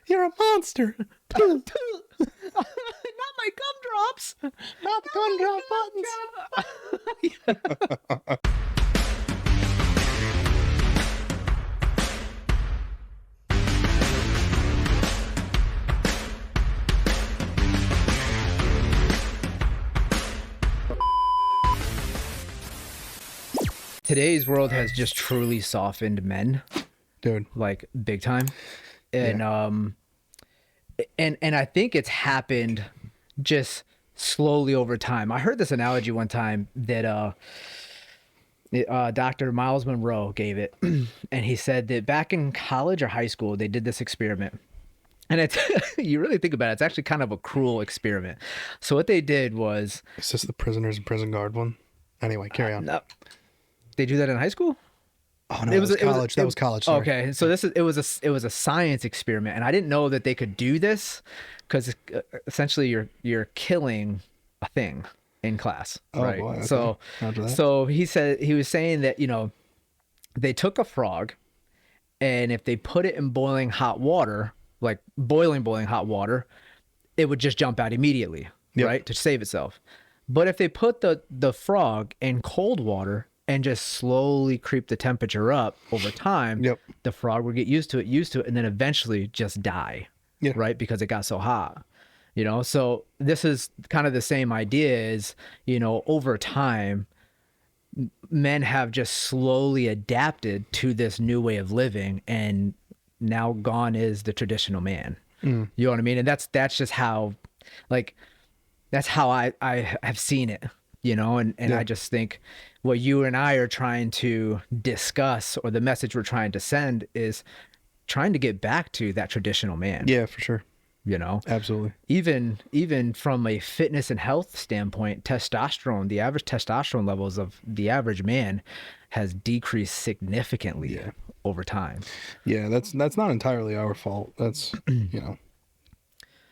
You're a monster. Not my gumdrops. Not the gumdrop buttons. Today's world has just truly softened men, Dude. like big time. And and I think it's happened just slowly over time. I heard this analogy one time that Dr. Miles Monroe gave it, and he said that back in college or high school they did this experiment. And it's you really think about it, it's actually kind of a cruel experiment. So what they did was, Is this the prisoners and prison guard one? Anyway, carry on. no, they do that in high school? Oh no, that was college. Sorry. Okay, so it was a science experiment, and I didn't know that they could do this because essentially you're killing a thing in class, right? Boy, okay. So he was saying that, you know, they took a frog, and if they put it in boiling hot water, like boiling hot water, it would just jump out immediately, right, to save itself. But if they put the frog in cold water and just slowly creep the temperature up over time, the frog would get used to it, and then eventually just die, right? Because it got so hot, you know? So this is kind of the same idea is, you know, over time, men have just slowly adapted to this new way of living, and now gone is the traditional man. You know what I mean? And that's just how, like, that's how I have seen it, you know? And I just think what you and I are trying to discuss, or the message we're trying to send, is trying to get back to that traditional man. Yeah, for sure. You know? Absolutely. Even from a fitness and health standpoint, testosterone, the average testosterone levels of the average man has decreased significantly over time. Yeah, that's not entirely our fault. That's, you know,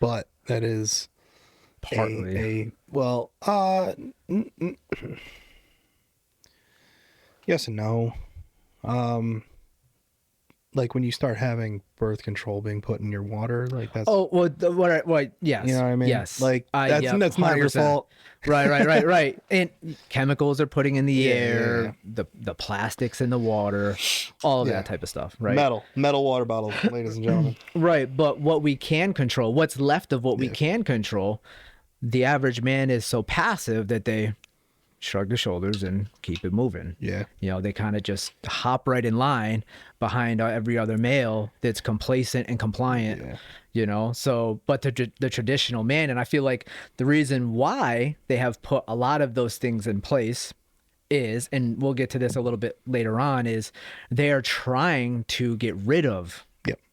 but that is partly yes and no. Like when you start having birth control being put in your water, like that's yes, you know what I mean? Yes, like that's not your 100%. fault. Right. And chemicals are putting in the air, the plastics in the water, all of that type of stuff, right? Metal water bottle, ladies and gentlemen. Right, but what we can control, what's left of what we can control, the average man is so passive that they shrug their shoulders and keep it moving. Yeah. You know, they kind of just hop right in line behind every other male that's complacent and compliant, you know? So, but the traditional man, and I feel like the reason why they have put a lot of those things in place is, and we'll get to this a little bit later on, is they are trying to get rid of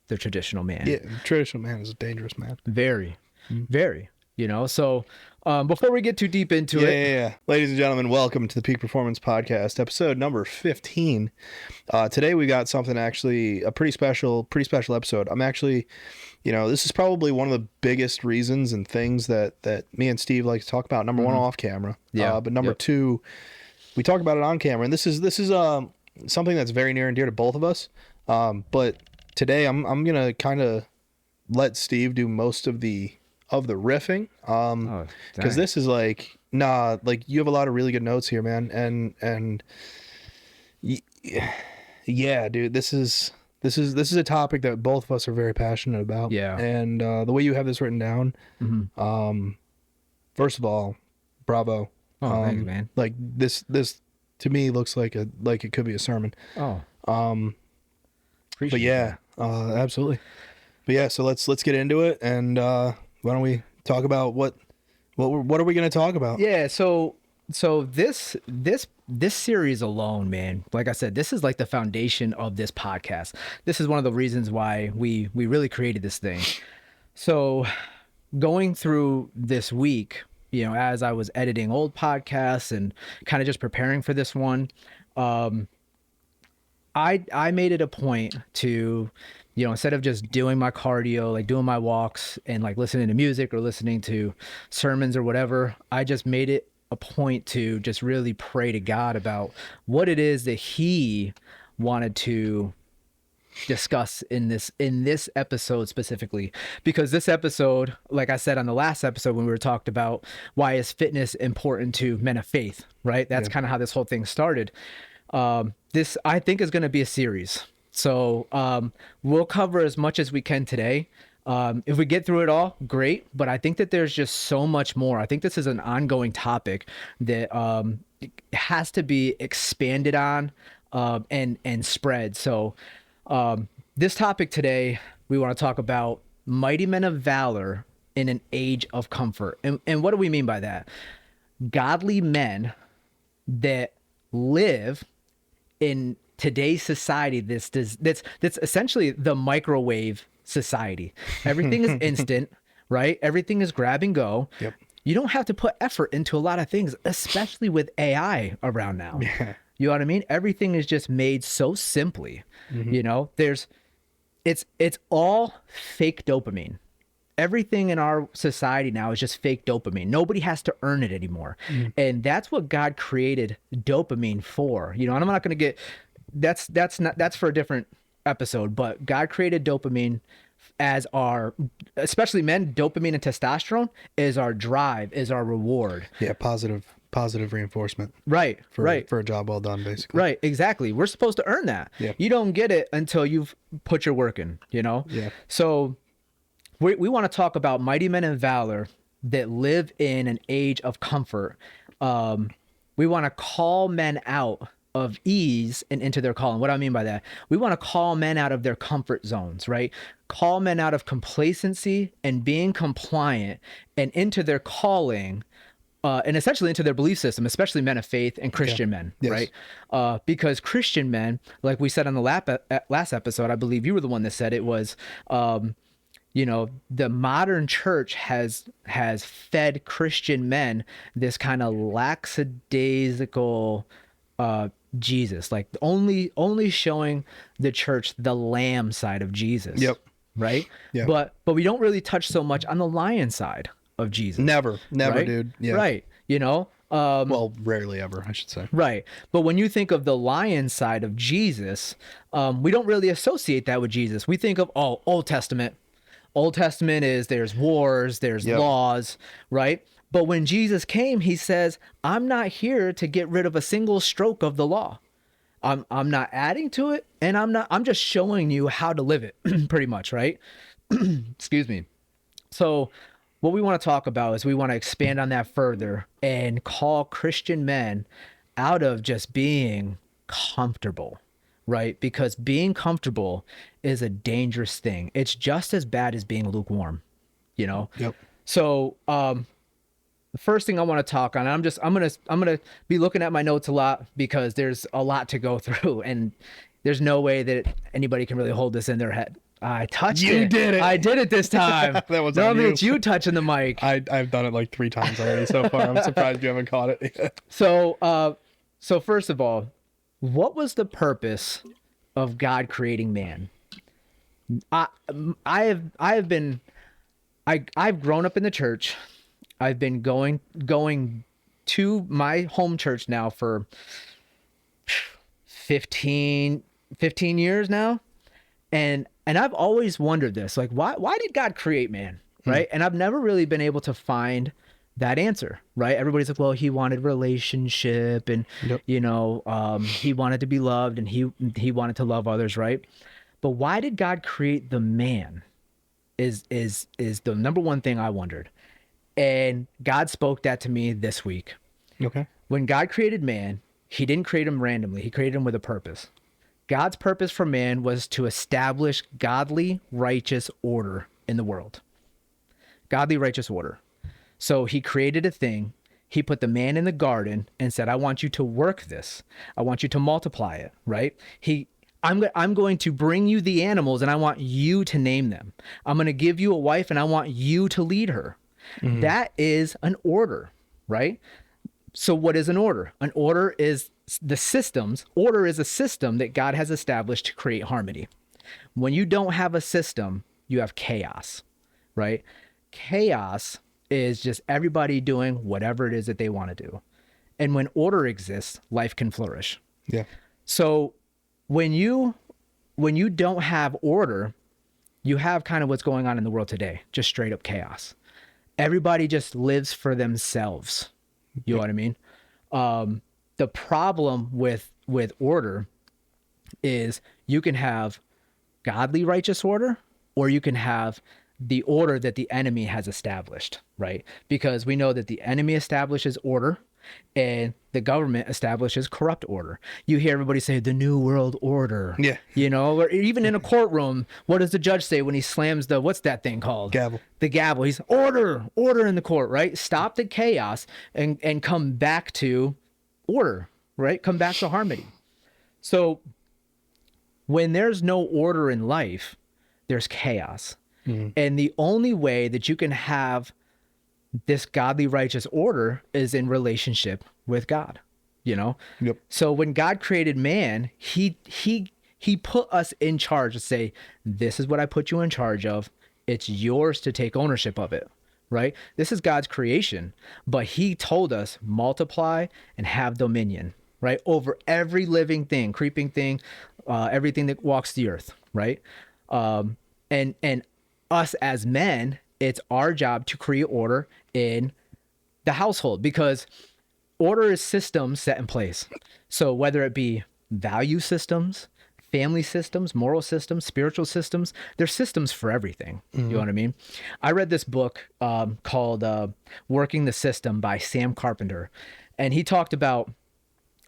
the traditional man. Yeah, the traditional man is a dangerous man. Very, very. You know, so before we get too deep into it. Ladies and gentlemen, welcome to the Peak Performance Podcast, episode number 15. Today we got something, actually a pretty special episode. I'm actually, you know, this is probably one of the biggest reasons and things that me and Steve like to talk about. Number one, off camera. But number two, we talk about it on camera. And this is something that's very near and dear to both of us. But today I'm going to kind of let Steve do most of the riffing, because this is like you have a lot of really good notes here, man, and yeah, dude, this is a topic that both of us are very passionate about. And the way you have this written down, first of all, bravo. Thanks, man. Like this to me looks like it could be a sermon. But yeah, absolutely. But yeah, so let's get into it, and why don't we talk about what are we going to talk about? Yeah, so this series alone, man, like I said, this is like the foundation of this podcast. This is one of the reasons why we really created this thing. So going through this week, you know, as I was editing old podcasts and kind of just preparing for this one, I made it a point to, you know, instead of just doing my cardio, like doing my walks and like listening to music or listening to sermons or whatever, I just made it a point to just really pray to God about what it is that he wanted to discuss in this episode specifically, because this episode, like I said on the last episode when we were talked about why is fitness important to men of faith, right? That's kind of how this whole thing started. This, I think, is going to be a series. So we'll cover as much as we can today. If we get through it all, great. But I think that there's just so much more. I think this is an ongoing topic that has to be expanded on and spread. So this topic today, we want to talk about mighty men of valor in an age of comfort. And what do we mean by that? Godly men that live in today's society that's essentially the microwave society. Everything is instant, right? Everything is grab and go. Yep. You don't have to put effort into a lot of things, especially with AI around now. Yeah. You know what I mean? Everything is just made so simply. You know, it's all fake dopamine. Everything in our society now is just fake dopamine. Nobody has to earn it anymore. And that's what God created dopamine for. You know, and I'm not going to get, that's for a different episode, but God created dopamine as our, especially men, dopamine and testosterone is our drive, is our reward. Yeah. Positive reinforcement. Right. For a job well done, basically. Right. Exactly. We're supposed to earn that. Yeah. You don't get it until you've put your work in, you know? Yeah. So we want to talk about mighty men of valor that live in an age of comfort. We want to call men out of ease and into their calling. What do I mean by that? We want to call men out of their comfort zones, right? Call men out of complacency and being compliant and into their calling, and essentially into their belief system, especially men of faith and Christian men, Yes. right? Because Christian men, like we said on the last episode, I believe you were the one that said it was, you know, the modern church has fed Christian men this kind of lackadaisical Jesus, like only showing the church the lamb side of Jesus. Yep. Right. Yeah. But we don't really touch so much on the lion side of Jesus. Never, right? dude. Yeah. Right. You know. Well, rarely ever, I should say. Right. But when you think of the lion side of Jesus, we don't really associate that with Jesus. We think of, Old Testament. Old Testament is there's wars, there's laws, right? But when Jesus came, he says, I'm not here to get rid of a single stroke of the law. I'm not adding to it, and I'm just showing you how to live it, pretty much, right? Excuse me. So what we want to talk about is we want to expand on that further and call Christian men out of just being comfortable, right? Because being comfortable is a dangerous thing. It's just as bad as being lukewarm, you know? Yep. So, the first thing I want to talk on, I'm gonna be looking at my notes a lot because there's a lot to go through, and there's no way that anybody can really hold this in their head. I touched it. You did it. I did it this time. That was on Normally you. it's you touching the mic. I've done it like 3 times already so far. I'm surprised you haven't caught it. So first of all, what was the purpose of God creating man? I've grown up in the church. I've been going to my home church now for 15 years now. And I've always wondered this, like, why did God create man? Right. And I've never really been able to find that answer. Right. Everybody's like, well, he wanted relationship and, you know, he wanted to be loved and he wanted to love others. Right. But why did God create the man is the number one thing I wondered. And God spoke that to me this week. Okay. When God created man, he didn't create him randomly. He created him with a purpose. God's purpose for man was to establish godly, righteous order in the world. Godly, righteous order. So he created a thing. He put the man in the garden and said, I want you to work this. I want you to multiply it, right? I'm going to bring you the animals and I want you to name them. I'm going to give you a wife and I want you to lead her. Mm-hmm. That is an order, right? So what is an order? An order is the systems. Order is a system that God has established to create harmony. When you don't have a system, you have chaos, right? Chaos is just everybody doing whatever it is that they want to do. And when order exists, life can flourish. Yeah. So when you when you don't have order, you have kind of what's going on in the world today, just straight up chaos. Everybody just lives for themselves. You know what I mean? The problem with order is you can have godly righteous order, or you can have the order that the enemy has established, right? Because we know that the enemy establishes order and the government establishes corrupt order. You hear everybody say the new world order. Yeah. You know, or even in a courtroom, what does the judge say when he slams the, what's that thing called? Gavel. The gavel. He's order in the court, right? Stop the chaos and come back to order, right? Come back to harmony. So when there's no order in life, there's chaos. And the only way that you can have this godly righteous order is in relationship with God, you know? Yep. So when God created man, he put us in charge to say, this is what I put you in charge of. It's yours to take ownership of it, right? This is God's creation, but he told us multiply and have dominion, right? Over every living thing, creeping thing, everything that walks the earth, right? And us as men, it's our job to create order in the household, because order is systems set in place. So whether it be value systems, family systems, moral systems, spiritual systems, there's systems for everything. You know what I mean? I read this book called Working the System by Sam Carpenter. And he talked about,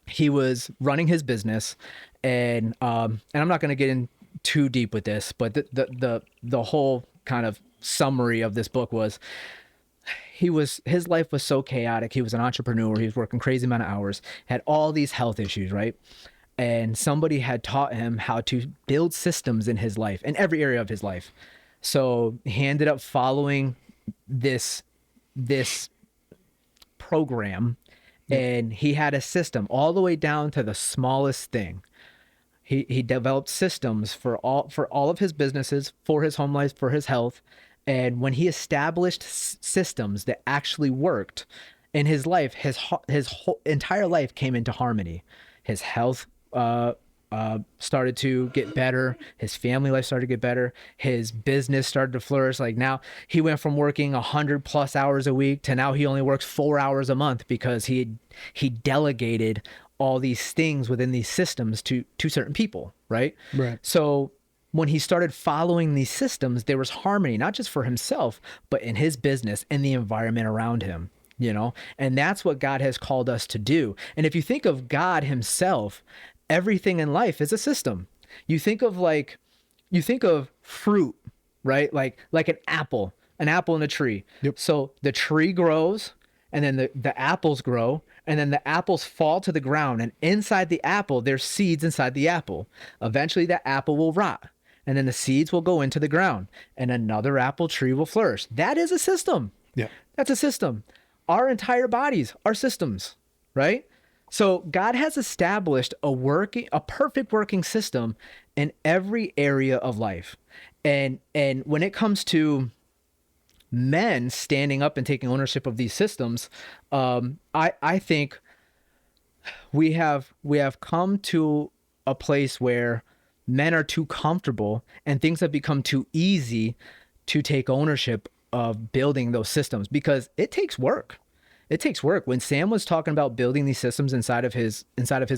he was running his business, and I'm not going to get in too deep with this, but the whole kind of summary of this book was, his life was so chaotic. He was an entrepreneur. He was working crazy amount of hours, had all these health issues, right? And somebody had taught him how to build systems in his life, in every area of his life. So he ended up following this program, and he had a system all the way down to the smallest thing. He developed systems for all of his businesses, for his home life, for his health. And when he established systems that actually worked in his life, his whole entire life came into harmony. His health started to get better. His family life started to get better. His business started to flourish. Like now he went from working 100+ hours a week to now he only works 4 hours a month, because he delegated all these things within these systems to certain people, right? Right. So when he started following these systems, there was harmony, not just for himself, but in his business and the environment around him, you know? And that's what God has called us to do. And if you think of God himself, everything in life is a system. You think of fruit, right? Like an apple in a tree. Yep. So the tree grows, and then the apples grow, and then the apples fall to the ground, and inside the apple, there's seeds inside the apple. Eventually that apple will rot, and then the seeds will go into the ground, and another apple tree will flourish. That is a system. Yeah. That's a system. Our entire bodies are systems, right? So God has established a perfect working system in every area of life. And when it comes to men standing up and taking ownership of these systems, I think we have come to a place where men are too comfortable and things have become too easy to take ownership of building those systems, because it takes work. It takes work. When Sam was talking about building these systems inside of his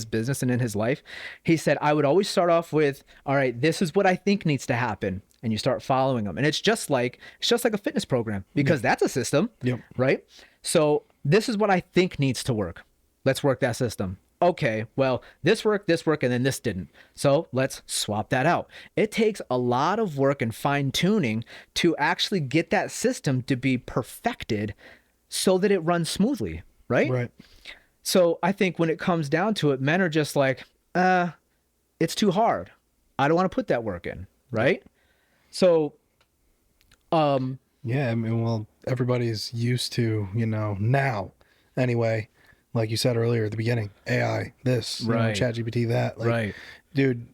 business and in his life, he said, I would always start off with, all right, this is what I think needs to happen. And you start following them. And it's just like a fitness program, because that's a system, right? So this is what I think needs to work. Let's work that system. Okay, well, this worked, and then this didn't. So let's swap that out. It takes a lot of work and fine tuning to actually get that system to be perfected so that it runs smoothly, right? Right. So I think when it comes down to it, men are just like, it's too hard. I don't want to put that work in, right? So, yeah, I mean, well, everybody's used to, now anyway, like you said earlier at the beginning, AI, this, right. ChatGPT, that, like, right. dude,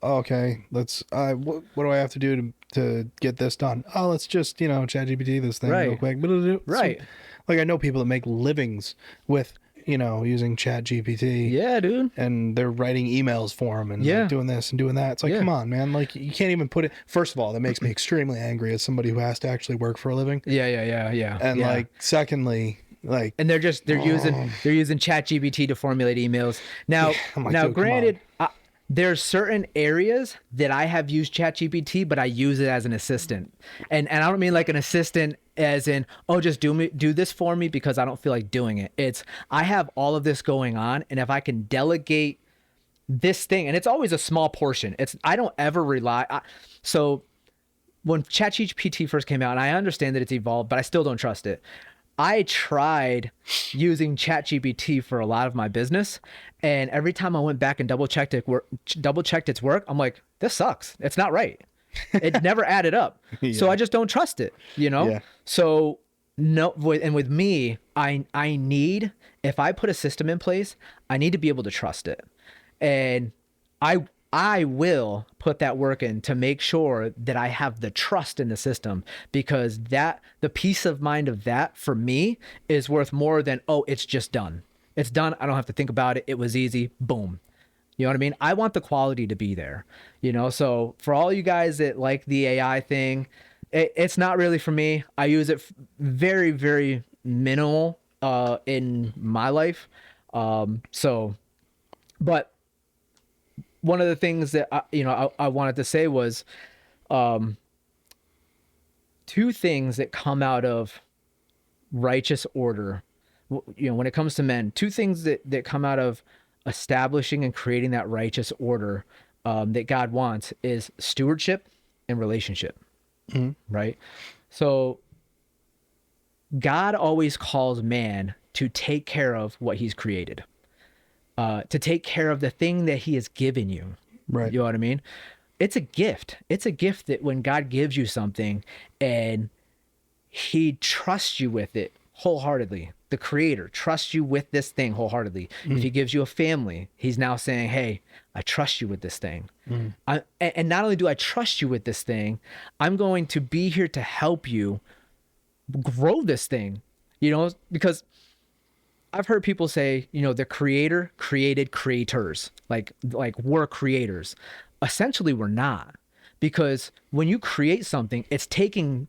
okay, let's, what do I have to do to get this done? Oh, let's just, ChatGPT this thing real quick. Right. So, like, I know people that make livings with using Chat GPT. Yeah, dude. And they're writing emails for them and Yeah. like doing this and doing that. It's like, Yeah. come on, man. Like, you can't even put it. First of all, that makes me extremely angry as somebody who has to actually work for a living. Yeah. And yeah. like, secondly, like, and they're using ChatGPT to formulate emails. Now, I'm like, now, dude, come granted, there's certain areas that I have used ChatGPT, but I use it as an assistant, and I don't mean like an assistant as in, oh, just do this for me because I don't feel like doing it. It's I have all of this going on, and if I can delegate this thing, and it's always a small portion. I don't ever rely. So when ChatGPT first came out, and I understand that it's evolved, but I still don't trust it. I tried using ChatGPT for a lot of my business, and every time I went back and double checked its work, I'm like, this sucks. It's not right. It never added up. Yeah. So I just don't trust it, Yeah. So no, with me, I need, if I put a system in place, I need to be able to trust it. And I will put that work in to make sure that I have the trust in the system, because the peace of mind of that for me is worth more than, oh, it's just done. It's done. I don't have to think about it. It was easy. Boom. You know what I mean? I want the quality to be there, So for all you guys that like the AI thing, it's not really for me. I use it very, very minimal in my life. But one of the things that I wanted to say was two things that come out of righteous order. When it comes to men, two things that come out of establishing and creating that righteous order that God wants is stewardship and relationship. Mm-hmm. Right? So God always calls man to take care of what he's created. To take care of the thing that he has given you. Right. You know what I mean? It's a gift. It's a gift that when God gives you something and he trusts you with it wholeheartedly, the creator trusts you with this thing wholeheartedly. If he gives you a family, he's now saying, hey, I trust you with this thing. And not only do I trust you with this thing, I'm going to be here to help you grow this thing, because I've heard people say, the creator created creators, like we're creators. Essentially, we're not, because when you create something, it's taking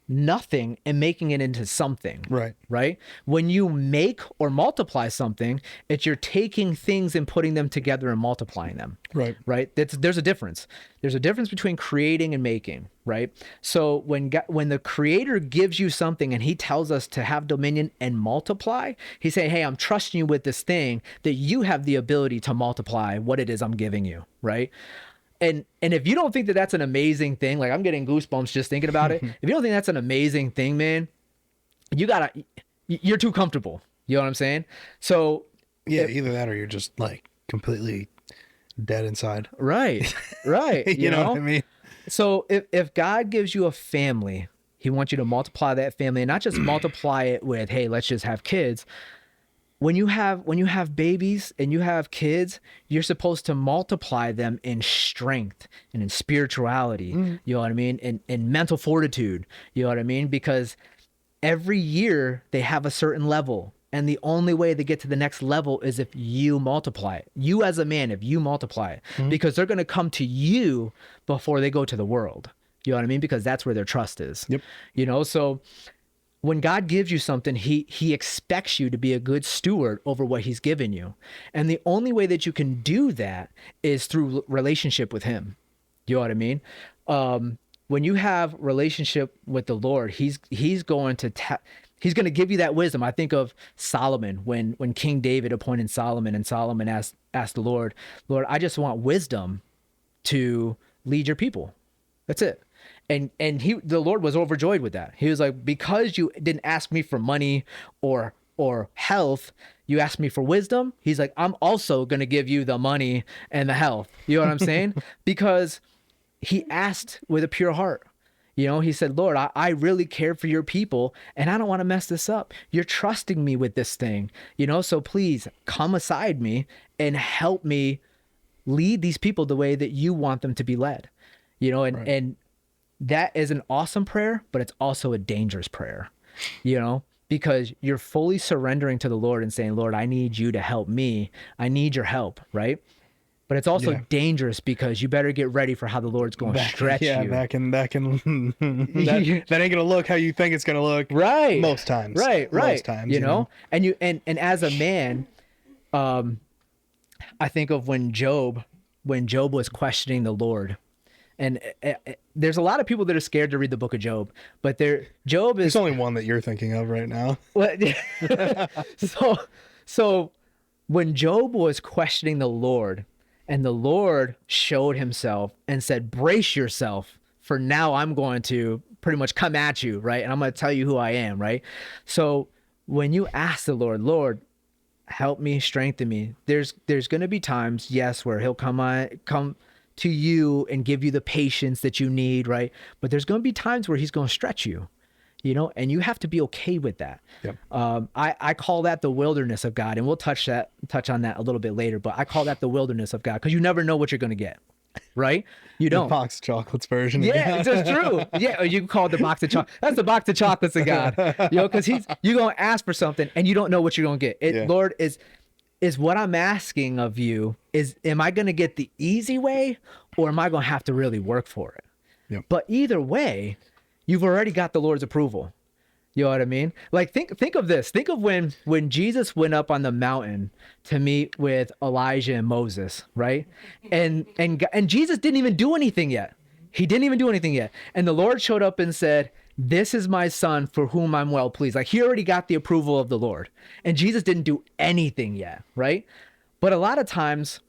nothing and making it into something. Right. When you make or multiply something, you're taking things and putting them together and multiplying them. Right. There's a difference. There's a difference between creating and making. Right. So when the creator gives you something and he tells us to have dominion and multiply, he's saying, hey, I'm trusting you with this thing that you have the ability to multiply what it is I'm giving you. Right. And if you don't think that that's an amazing thing, like I'm getting goosebumps just thinking about it. If you don't think that's an amazing thing, man, you're too comfortable. You know what I'm saying? So yeah, either that or you're just like completely dead inside. Right. You know what I mean? So if God gives you a family, he wants you to multiply that family and not just multiply it with, hey, let's just have kids. When you have babies and you have kids, you're supposed to multiply them in strength and in spirituality. You know what I mean? In mental fortitude. You know what I mean? Because every year they have a certain level. And the only way they get to the next level is if you multiply it. You as a man, if you multiply it. Because they're going to come to you before they go to the world. You know what I mean? Because that's where their trust is. Yep. So when God gives you something, he expects you to be a good steward over what he's given you. And the only way that you can do that is through relationship with him. You know what I mean? When you have relationship with the Lord, he's going to give you that wisdom. I think of Solomon when King David appointed Solomon, and Solomon asked the Lord, I just want wisdom to lead your people. That's it. And the Lord was overjoyed with that. He was like, because you didn't ask me for money or health, you asked me for wisdom. He's like, I'm also going to give you the money and the health. You know what I'm saying? Because he asked with a pure heart. He said, Lord, I really care for your people and I don't want to mess this up. You're trusting me with this thing, so please come aside me and help me lead these people the way that you want them to be led, Right. And that is an awesome prayer, but it's also a dangerous prayer, because you're fully surrendering to the Lord and saying, Lord, I need you to help me. I need your help, right? But it's also dangerous because you better get ready for how the Lord's going to stretch you. that ain't gonna look how you think it's gonna look. Right. Most times. Right. Most times. You know? And as a man, I think of when Job was questioning the Lord. And there's a lot of people that are scared to read the book of Job, but Job is... There's only one that you're thinking of right now. So when Job was questioning the Lord, and the Lord showed himself and said, brace yourself, for now I'm going to pretty much come at you, right? And I'm going to tell you who I am, right? So when you ask the Lord, help me, strengthen me, there's going to be times, yes, where he'll come to you and give you the patience that you need, right? But there's going to be times where he's going to stretch you, you know, and you have to be okay with that. Yep. I call that the wilderness of God, and we'll touch on that a little bit later, but I call that the wilderness of God because you never know what you're going to get, right? You don't. The box of chocolates version. Yeah, it's just true. Yeah, or you can call it the box of chocolates. That's the box of chocolates of God, you know, because you're going to ask for something and you don't know what you're going to get. Lord, is what I'm asking of you, am I going to get the easy way, or am I going to have to really work for it? Yep. But either way, you've already got the Lord's approval. You know what I mean? Like think of this. Think of when Jesus went up on the mountain to meet with Elijah and Moses, right? And Jesus didn't even do anything yet. He didn't even do anything yet. And the Lord showed up and said, this is my son for whom I'm well pleased. Like, he already got the approval of the Lord. And Jesus didn't do anything yet, right? But a lot of times,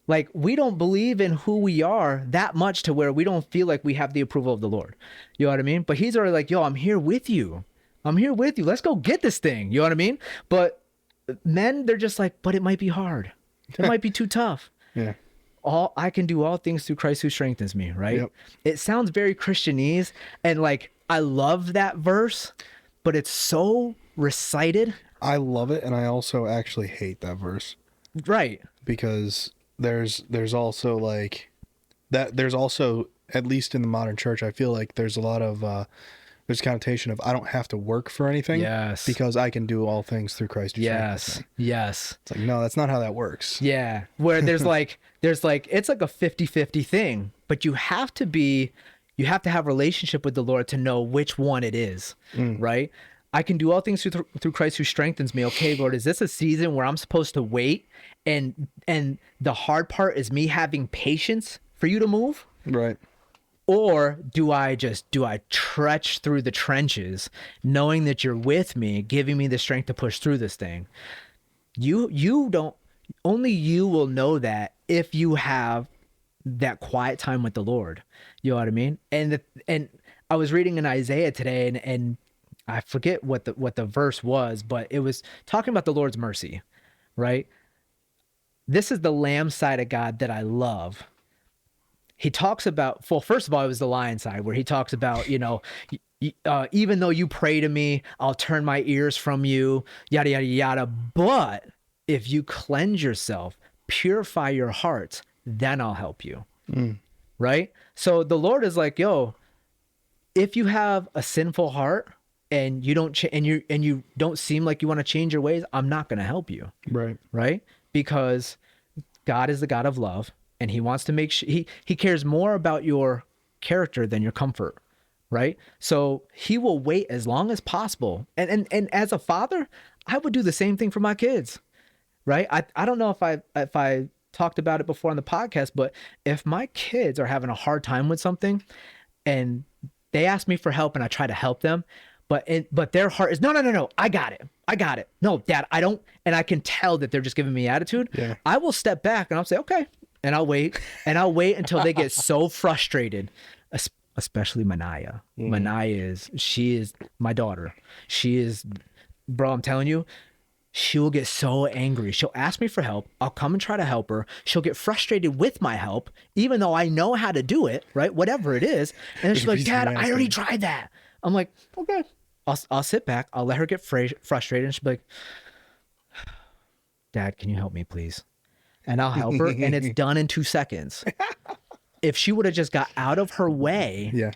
like, we don't believe in who we are that much to where we don't feel like we have the approval of the Lord. You know what I mean? But he's already like, yo, I'm here with you. I'm here with you. Let's go get this thing. You know what I mean? But men, they're just like, but it might be hard. It might be too tough. Yeah. I can do all things through Christ who strengthens me, right? Yep. It sounds very Christianese, and like, I love that verse, but it's so recited. I love it, and I also actually hate that verse. Right. Because there's also like that. There's also, at least in the modern church, I feel like there's a lot of there's connotation of I don't have to work for anything. Yes. Because I can do all things through Christ who strengthens me. Yes. It's like, no, that's not how that works. Yeah. Where there's like it's like a 50-50 thing, but you have to have a relationship with the Lord to know which one it is, right? I can do all things through Christ who strengthens me. Okay, Lord, is this a season where I'm supposed to wait and the hard part is me having patience for you to move? Right. Or do I trudge through the trenches knowing that you're with me, giving me the strength to push through this thing? Only you will know that if you have that quiet time with the Lord. You know what I mean? And I was reading in Isaiah today, and I forget what the verse was, but it was talking about the Lord's mercy, right? This is the lamb side of God that I love. He talks about, well, first of all, it was the lion side where he talks about, even though you pray to me, I'll turn my ears from you, yada, yada, yada. But if you cleanse yourself, purify your hearts, then I'll help you. Right? So the Lord is like, yo, if you have a sinful heart and you don't and you don't seem like you want to change your ways, I'm not going to help you. Right. Right? Because God is the God of love, and he wants to make sure he cares more about your character than your comfort. Right? So he will wait as long as possible. And as a father, I would do the same thing for my kids. Right? I don't know if I talked about it before on the podcast, but if my kids are having a hard time with something and they ask me for help and I try to help them, but their heart is, no, I got it. No, Dad, I don't. And I can tell that they're just giving me attitude. Yeah. I will step back and I'll say, okay. And I'll wait until they get so frustrated, especially Manaya. She is my daughter. She is, bro, I'm telling you, she will get so angry. She'll ask me for help. I'll come and try to help her. She'll get frustrated with my help, even though I know how to do it, right? Whatever it is. And then she's like, Dad, I already tried that. I'm like, okay. I'll sit back. I'll let her get frustrated. And she'll be like, Dad, can you help me, please? And I'll help her. And it's done in 2 seconds. If she would have just got out of her way,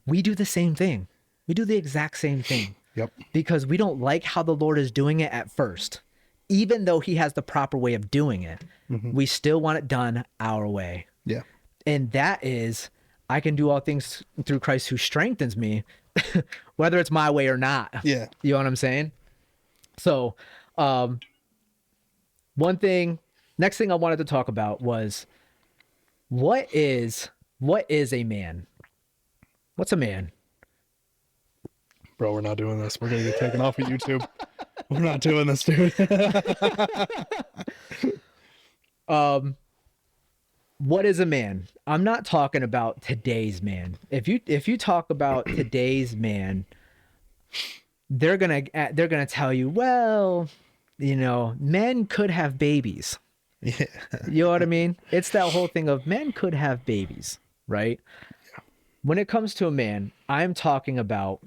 we do the same thing. We do the exact same thing. Yep. Because we don't like how the Lord is doing it at first. Even though he has the proper way of doing it, we still want it done our way. Yeah. And that is, I can do all things through Christ who strengthens me, whether it's my way or not. Yeah. You know what I'm saying? So, next thing I wanted to talk about was what is a man? What's a man? Bro, we're not doing this. We're going to get taken off of YouTube. We're not doing this, dude. What is a man? I'm not talking about today's man. If you talk about today's man, they're gonna tell you, well, men could have babies. Yeah. You know what I mean? It's that whole thing of men could have babies, right? Yeah. When it comes to a man, I'm talking about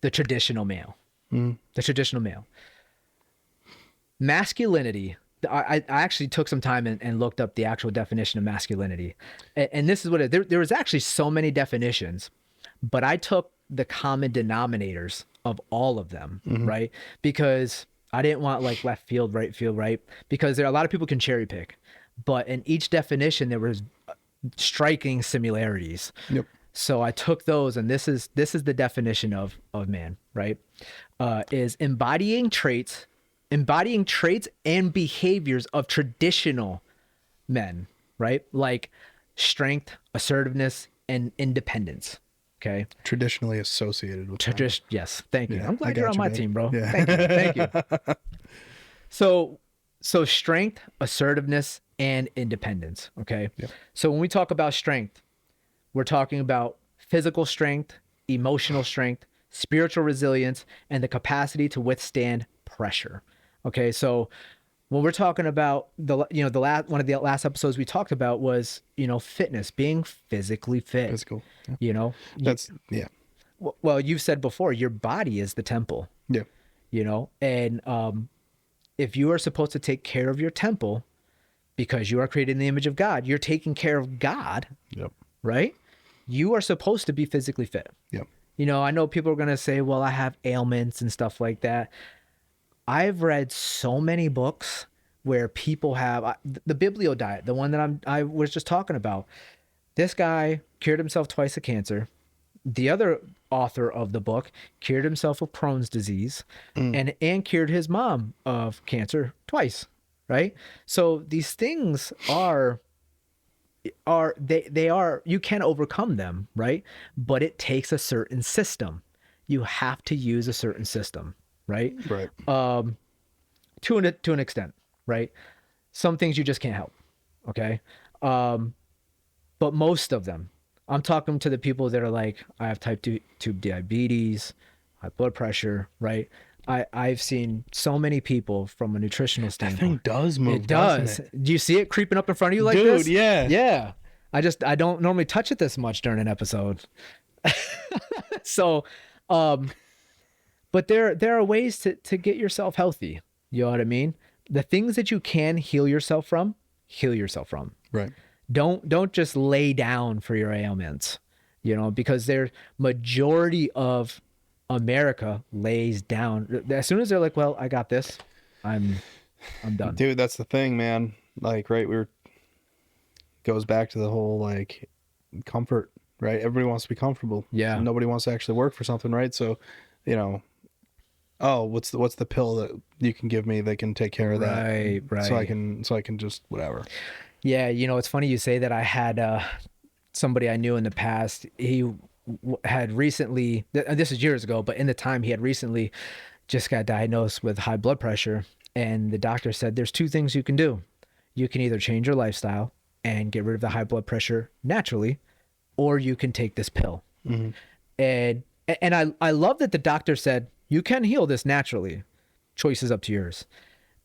the traditional male. The traditional male. Masculinity. I actually took some time and looked up the actual definition of masculinity. And this is what there was actually so many definitions, but I took the common denominators of all of them, right? Because I didn't want like left field, right? Because there are a lot of people can cherry pick, but in each definition, there was striking similarities. Yep. So I took those, and this is the definition of man, right? Is embodying traits and behaviors of traditional men, right? Like strength, assertiveness, and independence. Okay. Traditionally associated with Yes. Thank you. Yeah, I'm glad I you're got on you, my man. team, bro. Yeah. Thank you. So strength, assertiveness, and independence. Okay. Yep. So when we talk about strength, we're talking about physical strength, emotional strength, spiritual resilience, and the capacity to withstand pressure. Okay. So when we're talking about one of the last episodes we talked about was, fitness, being physically fit. Physical. Yeah. That's, yeah. Well, you've said before, your body is the temple. Yeah. And if you are supposed to take care of your temple because you are created in the image of God, you're taking care of God. Yep. Right? You are supposed to be physically fit. Yep. I know people are going to say, well, I have ailments and stuff like that. I've read so many books where people have the Biblio diet, the one that I was just talking about. This guy cured himself twice of cancer. The other author of the book cured himself of Crohn's disease and cured his mom of cancer twice, right? So these things are you can overcome them, right? But it takes a certain system. You have to use a certain system, right? Right. To an extent, right? Some things you just can't help, okay? But most of them, I'm talking to the people that are like, I have type 2 diabetes, high blood pressure, right? I've seen so many people from a nutritional That standpoint. thing does move. It does. Doesn't it? Do you see it creeping up in front of you like Dude, this? yeah. Yeah. I don't normally touch it this much during an episode. So, but there are ways to get yourself healthy. You know what I mean? The things that you can heal yourself from. Right. Don't just lay down for your ailments, because their majority of America lays down. As soon as they're like, well, I got this, I'm done. Dude, that's the thing, man. Like, right, goes back to the whole like comfort, right? Everybody wants to be comfortable. Yeah. So nobody wants to actually work for something, right? So, what's the pill that you can give me that can take care of that? Right. So I can just whatever. Yeah, it's funny you say that. I had somebody I knew in the past. He had recently, this is years ago, but in the time he had recently just got diagnosed with high blood pressure, and the doctor said there's two things you can do. You can either change your lifestyle and get rid of the high blood pressure naturally, or you can take this pill. Mm-hmm. And I love that the doctor said you can heal this naturally. Choice is up to yours.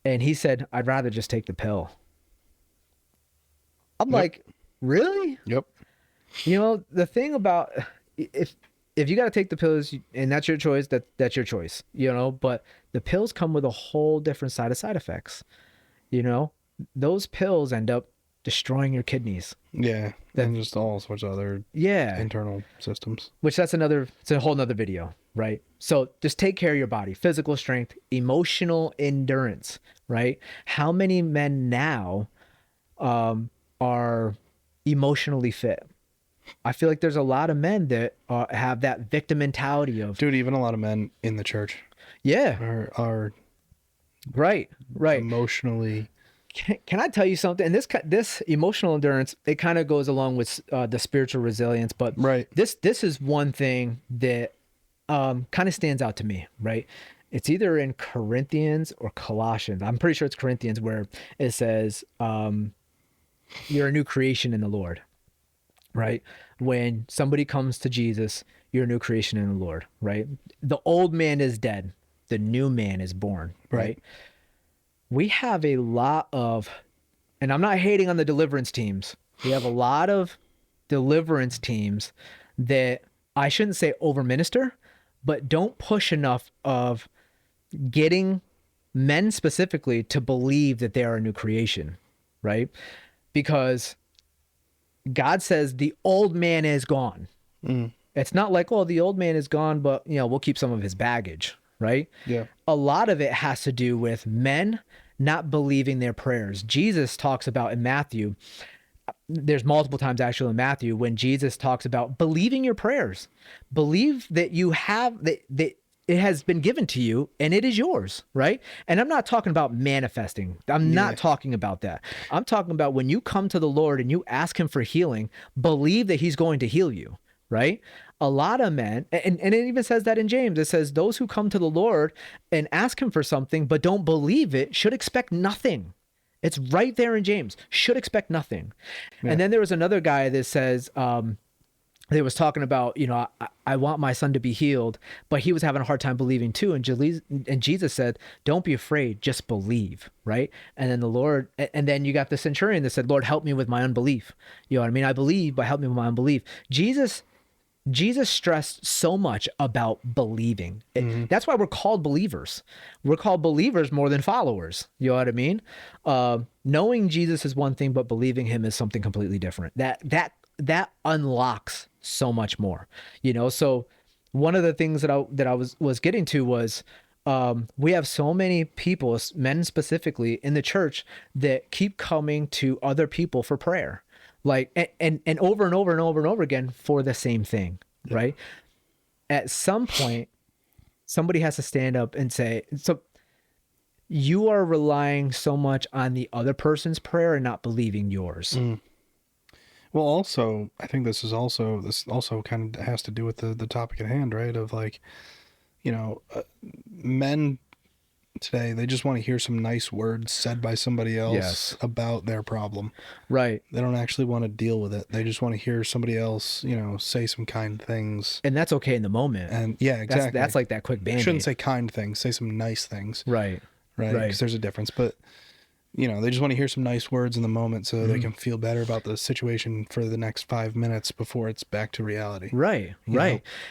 And he said, I'd rather just take the pill. I'm like, really? Yep. The thing about if you got to take the pills and that's your choice, that's your choice, but the pills come with a whole different side effects. Those pills end up destroying your kidneys. Yeah. And just all sorts of other Yeah. internal systems. Which it's a whole nother video, right? So just take care of your body, physical strength, emotional endurance, right? How many men now are emotionally fit? I feel like there's a lot of men that have that victim mentality of, Dude, even a lot of men in the church yeah, are right. emotionally. Can I tell you something? And this emotional endurance, it kind of goes along with the spiritual resilience, but Right. this is one thing that kind of stands out to me, right? It's either in Corinthians or Colossians. I'm pretty sure it's Corinthians, where it says, you're a new creation in the Lord, right? When somebody comes to Jesus, you're a new creation in the Lord, right? The old man is dead. The new man is born, right? We have a lot of, and I'm not hating on the deliverance teams. We have a lot of deliverance teams that, I shouldn't say over minister, but don't push enough of getting men specifically to believe that they are a new creation, right? Because God says the old man is gone. It's not like, oh, the old man is gone, but we'll keep some of his baggage, right? Yeah. A lot of it has to do with men not believing their prayers. Jesus talks about in Matthew, there's multiple times actually in Matthew when Jesus talks about believing your prayers. Believe that you have, that it has been given to you and it is yours, right? And I'm not talking about manifesting. I'm not talking about that. I'm talking about when you come to the Lord and you ask him for healing, believe that he's going to heal you, right? A lot of men, and it even says that in James, it says those who come to the Lord and ask him for something but don't believe it should expect nothing. It's right there in James, should expect nothing. Yeah. And then there was another guy that says, they was talking about, I want my son to be healed, but he was having a hard time believing too. And Jesus said, don't be afraid, just believe, right? And then the Lord, and then you got the centurion that said, Lord, help me with my unbelief. You know what I mean? I believe, but help me with my unbelief. Jesus stressed so much about believing. That's why we're called believers. We're called believers more than followers. You know what I mean? Knowing Jesus is one thing, but believing him is something completely different. That unlocks so much more. So one of the things that I was getting to was, we have so many people, men specifically in the church, that keep coming to other people for prayer. Like, and over and over and over and over again for the same thing, right? At some point, somebody has to stand up and say, so you are relying so much on the other person's prayer and not believing yours. Well, also, I think this also kind of has to do with the topic at hand, right? Of like, men today, they just want to hear some nice words said by somebody else about their problem. Right. They don't actually want to deal with it. They just want to hear somebody else, say some kind things. And that's okay in the moment. And yeah, exactly. That's like that quick Band-Aid. Shouldn't say kind things, say some nice things. Right. Because there's a difference. But, they just want to hear some nice words in the moment so they can feel better about the situation for the next 5 minutes before it's back to reality. Right.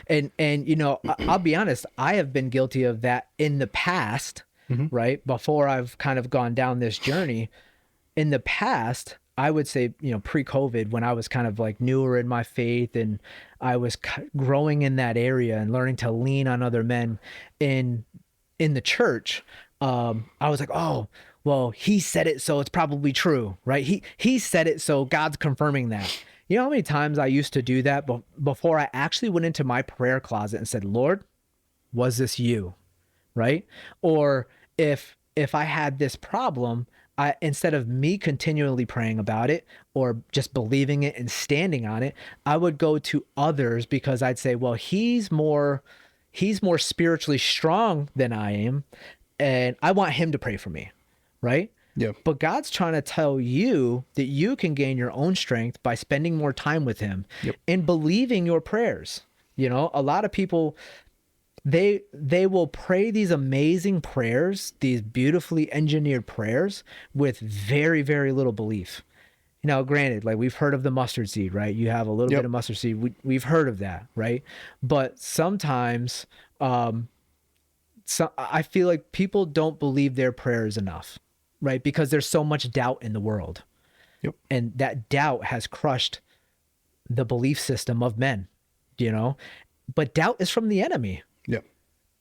And I'll be honest, I have been guilty of that in the past. Right? Before I've kind of gone down this journey. In the past, I would say, pre-COVID, when I was kind of like newer in my faith and I was growing in that area and learning to lean on other men in the church, I was like, oh, well, he said it, so it's probably true, right? He said it, so God's confirming that. You know how many times I used to do that before I actually went into my prayer closet and said, Lord, was this you? Right? Or if I had this problem, instead of me continually praying about it or just believing it and standing on it, I would go to others because I'd say, well, he's more spiritually strong than I am, and I want him to pray for me, right? Yeah. But God's trying to tell you that you can gain your own strength by spending more time with him and believing your prayers. A lot of people, they will pray these amazing prayers, these beautifully engineered prayers with very, very little belief. Granted, like we've heard of the mustard seed, right? You have a little bit of mustard seed. We've heard of that, right? But sometimes I feel like people don't believe their prayers enough, right? Because there's so much doubt in the world. Yep. And that doubt has crushed the belief system of men, you know? But doubt is from the enemy. Yep.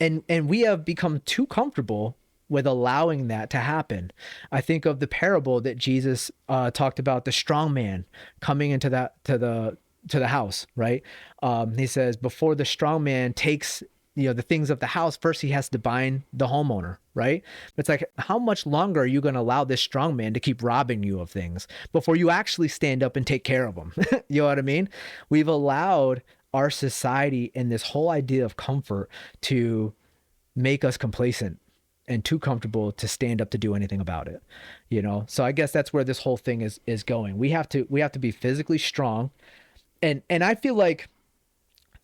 And we have become too comfortable with allowing that to happen. I think of the parable that Jesus talked about, the strong man coming into to the house, right? He says before the strong man takes the things of the house, first he has to bind the homeowner, right? It's like, how much longer are you going to allow this strong man to keep robbing you of things before you actually stand up and take care of them? You know what I mean? We've allowed our society and this whole idea of comfort to make us complacent and too comfortable to stand up to do anything about it, So I guess that's where this whole thing is going. We have to be physically strong. And I feel like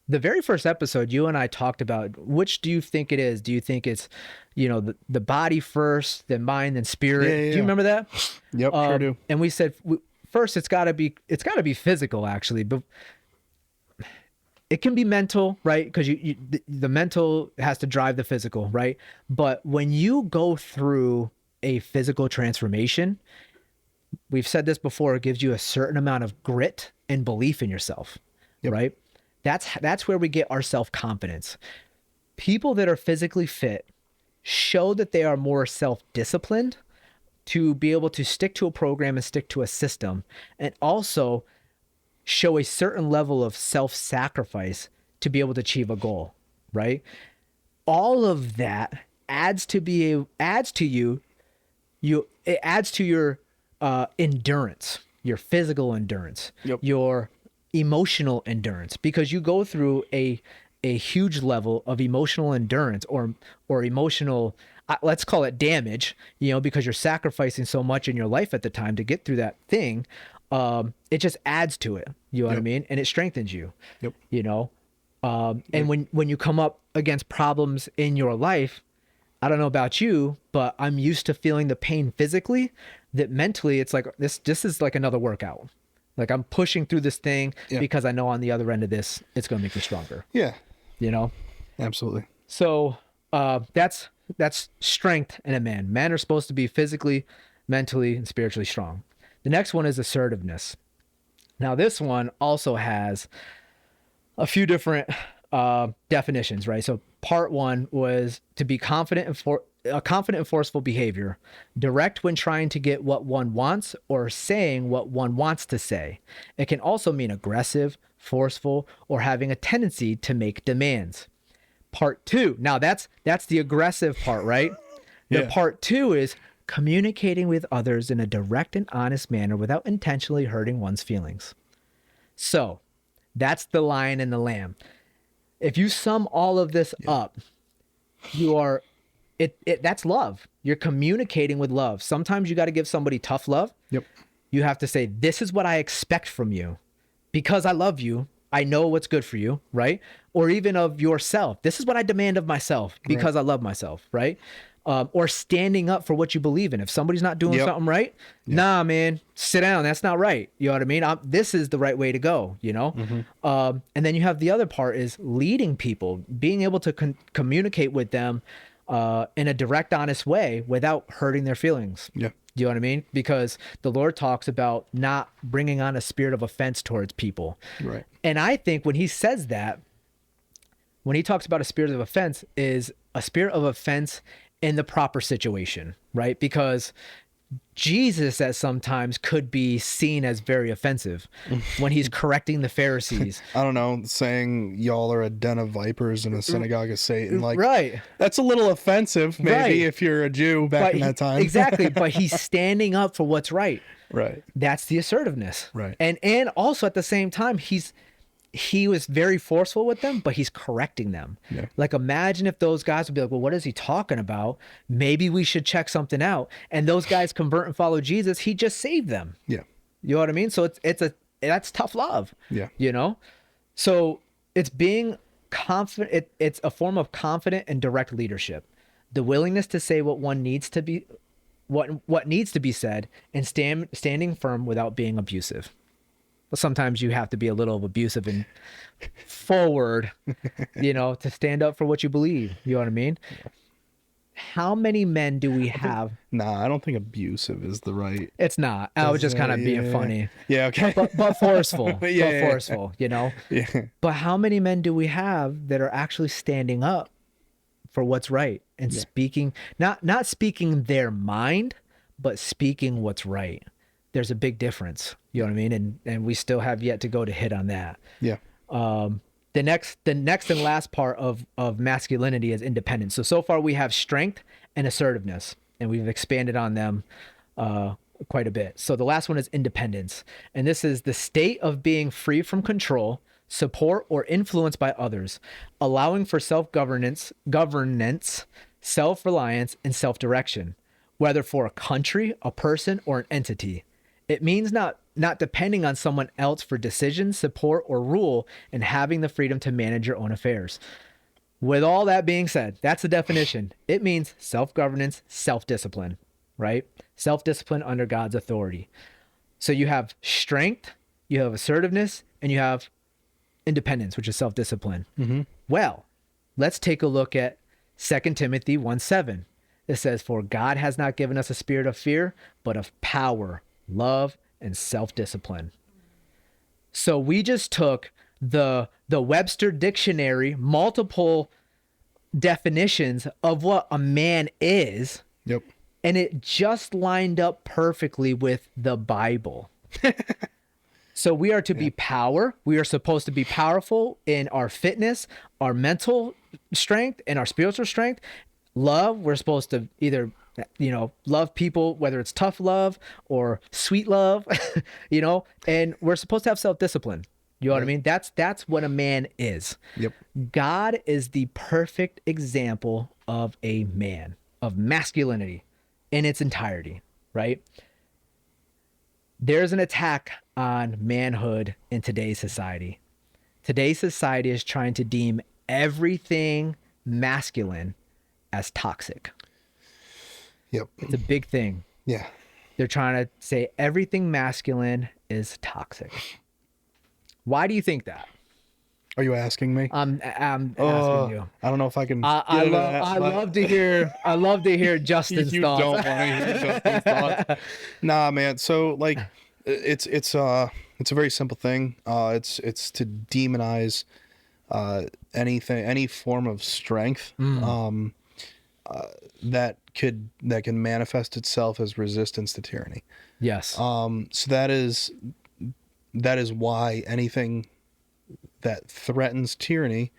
the very first episode, you and I talked about, which do you think it is? Do you think it's, the body first, then mind, then spirit? Yeah. Do you remember that? Yep, sure do. And we said first, it's got to be physical, actually, but it can be mental, right? Because the mental has to drive the physical, right? But when you go through a physical transformation, we've said this before, it gives you a certain amount of grit and belief in yourself, Yep. right? That's where we get our self-confidence. People that are physically fit show that they are more self-disciplined to be able to stick to a program and stick to a system, and also show a certain level of self-sacrifice to be able to achieve a goal, right? All of that adds to your endurance, your physical endurance, Yep. your emotional endurance, because you go through a huge level of emotional endurance or emotional, let's call it damage, because you're sacrificing so much in your life at the time to get through that thing. It just adds to it, you know what I mean? And it strengthens you, Yep. And when you come up against problems in your life, I don't know about you, but I'm used to feeling the pain physically, that mentally it's like, this is like another workout. Like I'm pushing through this thing because I know on the other end of this, it's going to make me stronger. Yeah. Absolutely. Absolutely. So that's strength in a man. Men are supposed to be physically, mentally, and spiritually strong. The next one is assertiveness. Now this one also has a few different definitions, right? So part one was to be confident and forceful behavior, direct when trying to get what one wants or saying what one wants to say. It can also mean aggressive, forceful, or having a tendency to make demands. Part two, now that's the aggressive part, right? The part two is communicating with others in a direct and honest manner without intentionally hurting one's feelings. So that's the lion and the lamb. If you sum all of this up, that's love. You're communicating with love. Sometimes you got to give somebody tough love. Yep. You have to say, this is what I expect from you because I love you. I know what's good for you, right? Or even of yourself. This is what I demand of myself because I love myself, right? Or standing up for what you believe in. If somebody's not doing something right, nah, man, sit down. That's not right. You know what I mean? This is the right way to go, And then you have the other part is leading people, being able to communicate with them in a direct, honest way without hurting their feelings. Yeah. You know what I mean? Because the Lord talks about not bringing on a spirit of offense towards people. Right. And I think when he says that, when he talks about a spirit of offense, is a spirit of offense in the proper situation, right? Because Jesus at sometimes could be seen as very offensive when he's correcting the Pharisees. I don't know, saying y'all are a den of vipers in a synagogue of Satan. Like, right. That's a little offensive, maybe, Right. if you're a Jew back in that time. Exactly. But he's standing up for what's right. Right. That's the assertiveness. Right. And also at the same time, he was very forceful with them, but he's correcting them. Yeah. Like, imagine if those guys would be like, well, what is he talking about? Maybe we should check something out. And those guys convert and follow Jesus. He just saved them. Yeah. You know what I mean? So that's tough love. Yeah. So it's being confident. It's a form of confident and direct leadership. The willingness to say what one needs to be, what needs to be said, and standing firm without being abusive. But sometimes you have to be a little abusive and forward, to stand up for what you believe. You know what I mean? how many men do we have? Nah, I don't think abusive is the right. It's not. I was just kind of being funny. Yeah, okay. But forceful. Yeah, But forceful, you know? yeah. But how many men do we have that are actually standing up for what's right and speaking, not speaking their mind, but speaking what's right? There's a big difference. You know what I mean? And we still have yet to go to hit on that. Yeah. The next and last part of masculinity is independence. So far we have strength and assertiveness, and we've expanded on them quite a bit. So the last one is independence. And this is the state of being free from control, support, or influence by others, allowing for self-governance, self-reliance, and self-direction, whether for a country, a person, or an entity. It means not depending on someone else for decisions, support, or rule, and having the freedom to manage your own affairs. With all that being said, that's the definition. It means self-governance, self-discipline, right? Self-discipline under God's authority. So you have strength, you have assertiveness, and you have independence, which is self-discipline. Mm-hmm. Well, let's take a look at 2 Timothy 1:7. It says, "For God has not given us a spirit of fear, but of power, love, and self-discipline." So we just took the Webster Dictionary, multiple definitions of what a man is, Yep. and it just lined up perfectly with the Bible. So we are to be power. We are supposed to be powerful in our fitness, our mental strength, and our spiritual strength. Love, we're supposed to either, love people, whether it's tough love or sweet love, and we're supposed to have self-discipline. You know what I mean? That's what a man is. Yep. God is the perfect example of a man, of masculinity in its entirety, right? There's an attack on manhood in today's society. Today's society is trying to deem everything masculine as toxic. Yep. It's a big thing. Yeah. They're trying to say everything masculine is toxic. Why do you think that? Are you asking me? I'm asking you. I don't know if I can. I love to hear Justin's You thoughts. don't want to hear Justin's thoughts. Nah, man. So like, it's a very simple thing. It's to demonize any form of strength that can manifest itself as resistance to tyranny. Yes. So that is why anything that threatens tyranny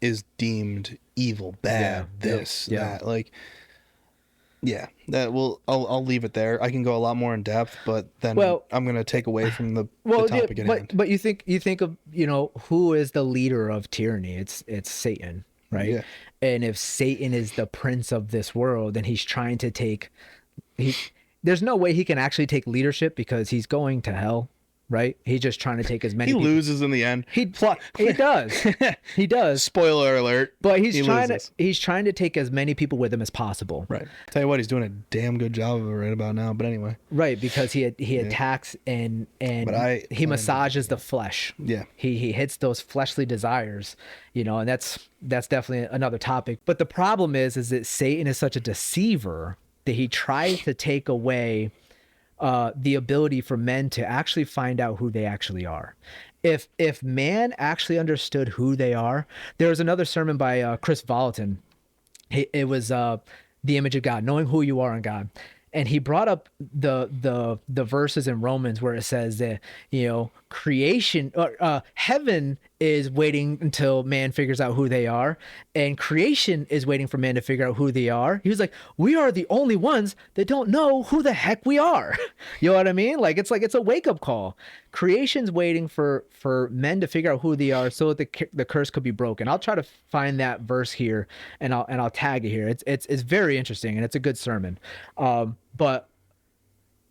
is deemed evil, bad, that. Like, yeah, I'll leave it there. I can go a lot more in depth, but then I'm going to take away from the topic at hand. But you think of, who is the leader of tyranny? It's Satan, right? Yeah. And if Satan is the prince of this world, then he's trying to there's no way he can actually take leadership because he's going to hell. Right? He's just trying to take as many. He loses in the end. He does. He does. Spoiler alert. But he's trying to take as many people with him as possible. Right. Tell you what, he's doing a damn good job of it right about now. But anyway. Right, because he attacks and he massages the flesh. Yeah. He hits those fleshly desires, and that's definitely another topic. But the problem is that Satan is such a deceiver that he tries to take away the ability for men to actually find out who they actually are. If man actually understood who they are, there was another sermon by Chris Vallotton. It was the image of God, knowing who you are in God. And he brought up the verses in Romans where it says that, creation, heaven is waiting until man figures out who they are, and creation is waiting for man to figure out who they are. He was like, we are the only ones that don't know who the heck we are. You know what I mean? It's a wake-up call. Creation's waiting for men to figure out who they are so that the curse could be broken. I'll try to find that verse here and I'll tag it here. It's very interesting and it's a good sermon. But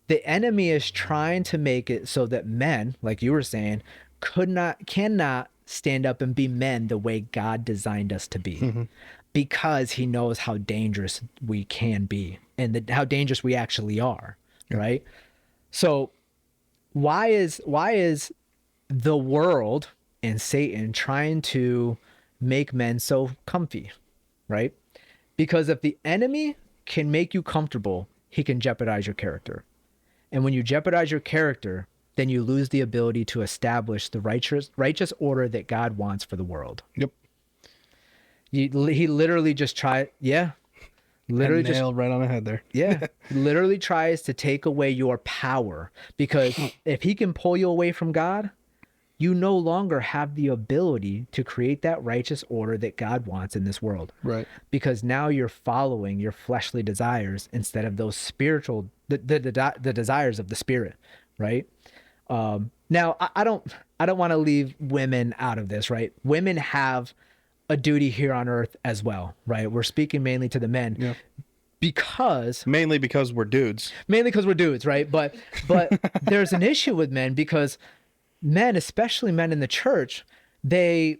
the enemy is trying to make it so that men, like you were saying, cannot stand up and be men the way God designed us to be, because he knows how dangerous we can be and how dangerous we actually are. Yeah. Right. So why is the world and Satan trying to make men so comfy? Right. Because if the enemy can make you comfortable, he can jeopardize your character. And when you jeopardize your character, then you lose the ability to establish the righteous order that God wants for the world. Yep. He literally just tried, literally just nailed right on the head there. literally tries to take away your power, because if he can pull you away from God, you no longer have the ability to create that righteous order that God wants in this world. Right. Because now you're following your fleshly desires instead of those spiritual, the desires of the spirit, right? Now I don't want to leave women out of this, right? Women have a duty here on earth as well, right? We're speaking mainly to the men. Yeah. Mainly because we're dudes, right? But there's an issue with men, because men, especially men in the church, they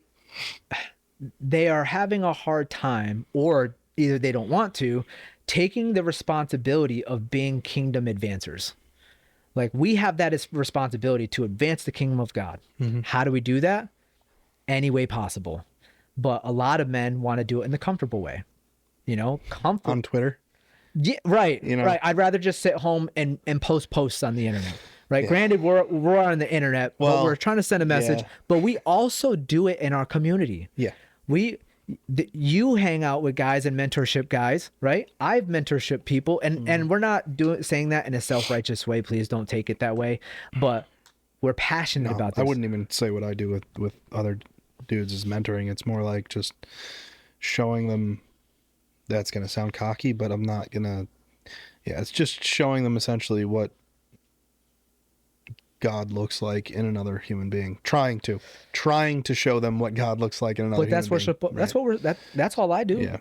are having a hard time, or either they don't want to, taking the responsibility of being kingdom advancers. Like, we have that as responsibility to advance the kingdom of God. Mm-hmm. How do we do that? Any way possible. But a lot of men want to do it in the comfortable way, comfort on Twitter. Yeah, right. Right. I'd rather just sit home and post posts on the internet. Right. Yeah. Granted, we're on the internet, but we're trying to send a message, but we also do it in our community. Yeah. You hang out with guys and mentorship guys, right? I've mentorship people, and we're not saying that in a self-righteous way. Please don't take it that way. But we're passionate about this. I wouldn't even say what I do with other dudes is mentoring. It's more like just showing them. That's going to sound cocky, but I'm not going to. Yeah, it's just showing them essentially what God looks like in another human being. Trying to show them what God looks like in another human being. That's all I do. Yeah.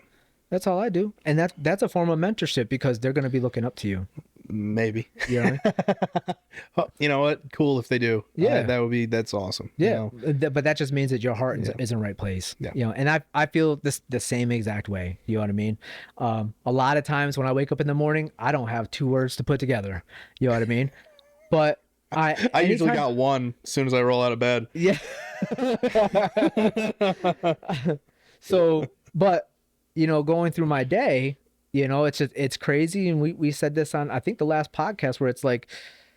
That's all I do. And that's a form of mentorship, because they're going to be looking up to you. Maybe. You know what I mean? Well, you know what? Cool if they do. Yeah. That's awesome. Yeah. But that just means that your heart is in the right place. Yeah. And I feel the same exact way. You know what I mean? A lot of times when I wake up in the morning, I don't have 2 words to put together. You know what I mean? But I usually got one as soon as I roll out of bed. Yeah. So, but going through my day, it's crazy. And we said this on, I think, the last podcast, where it's like,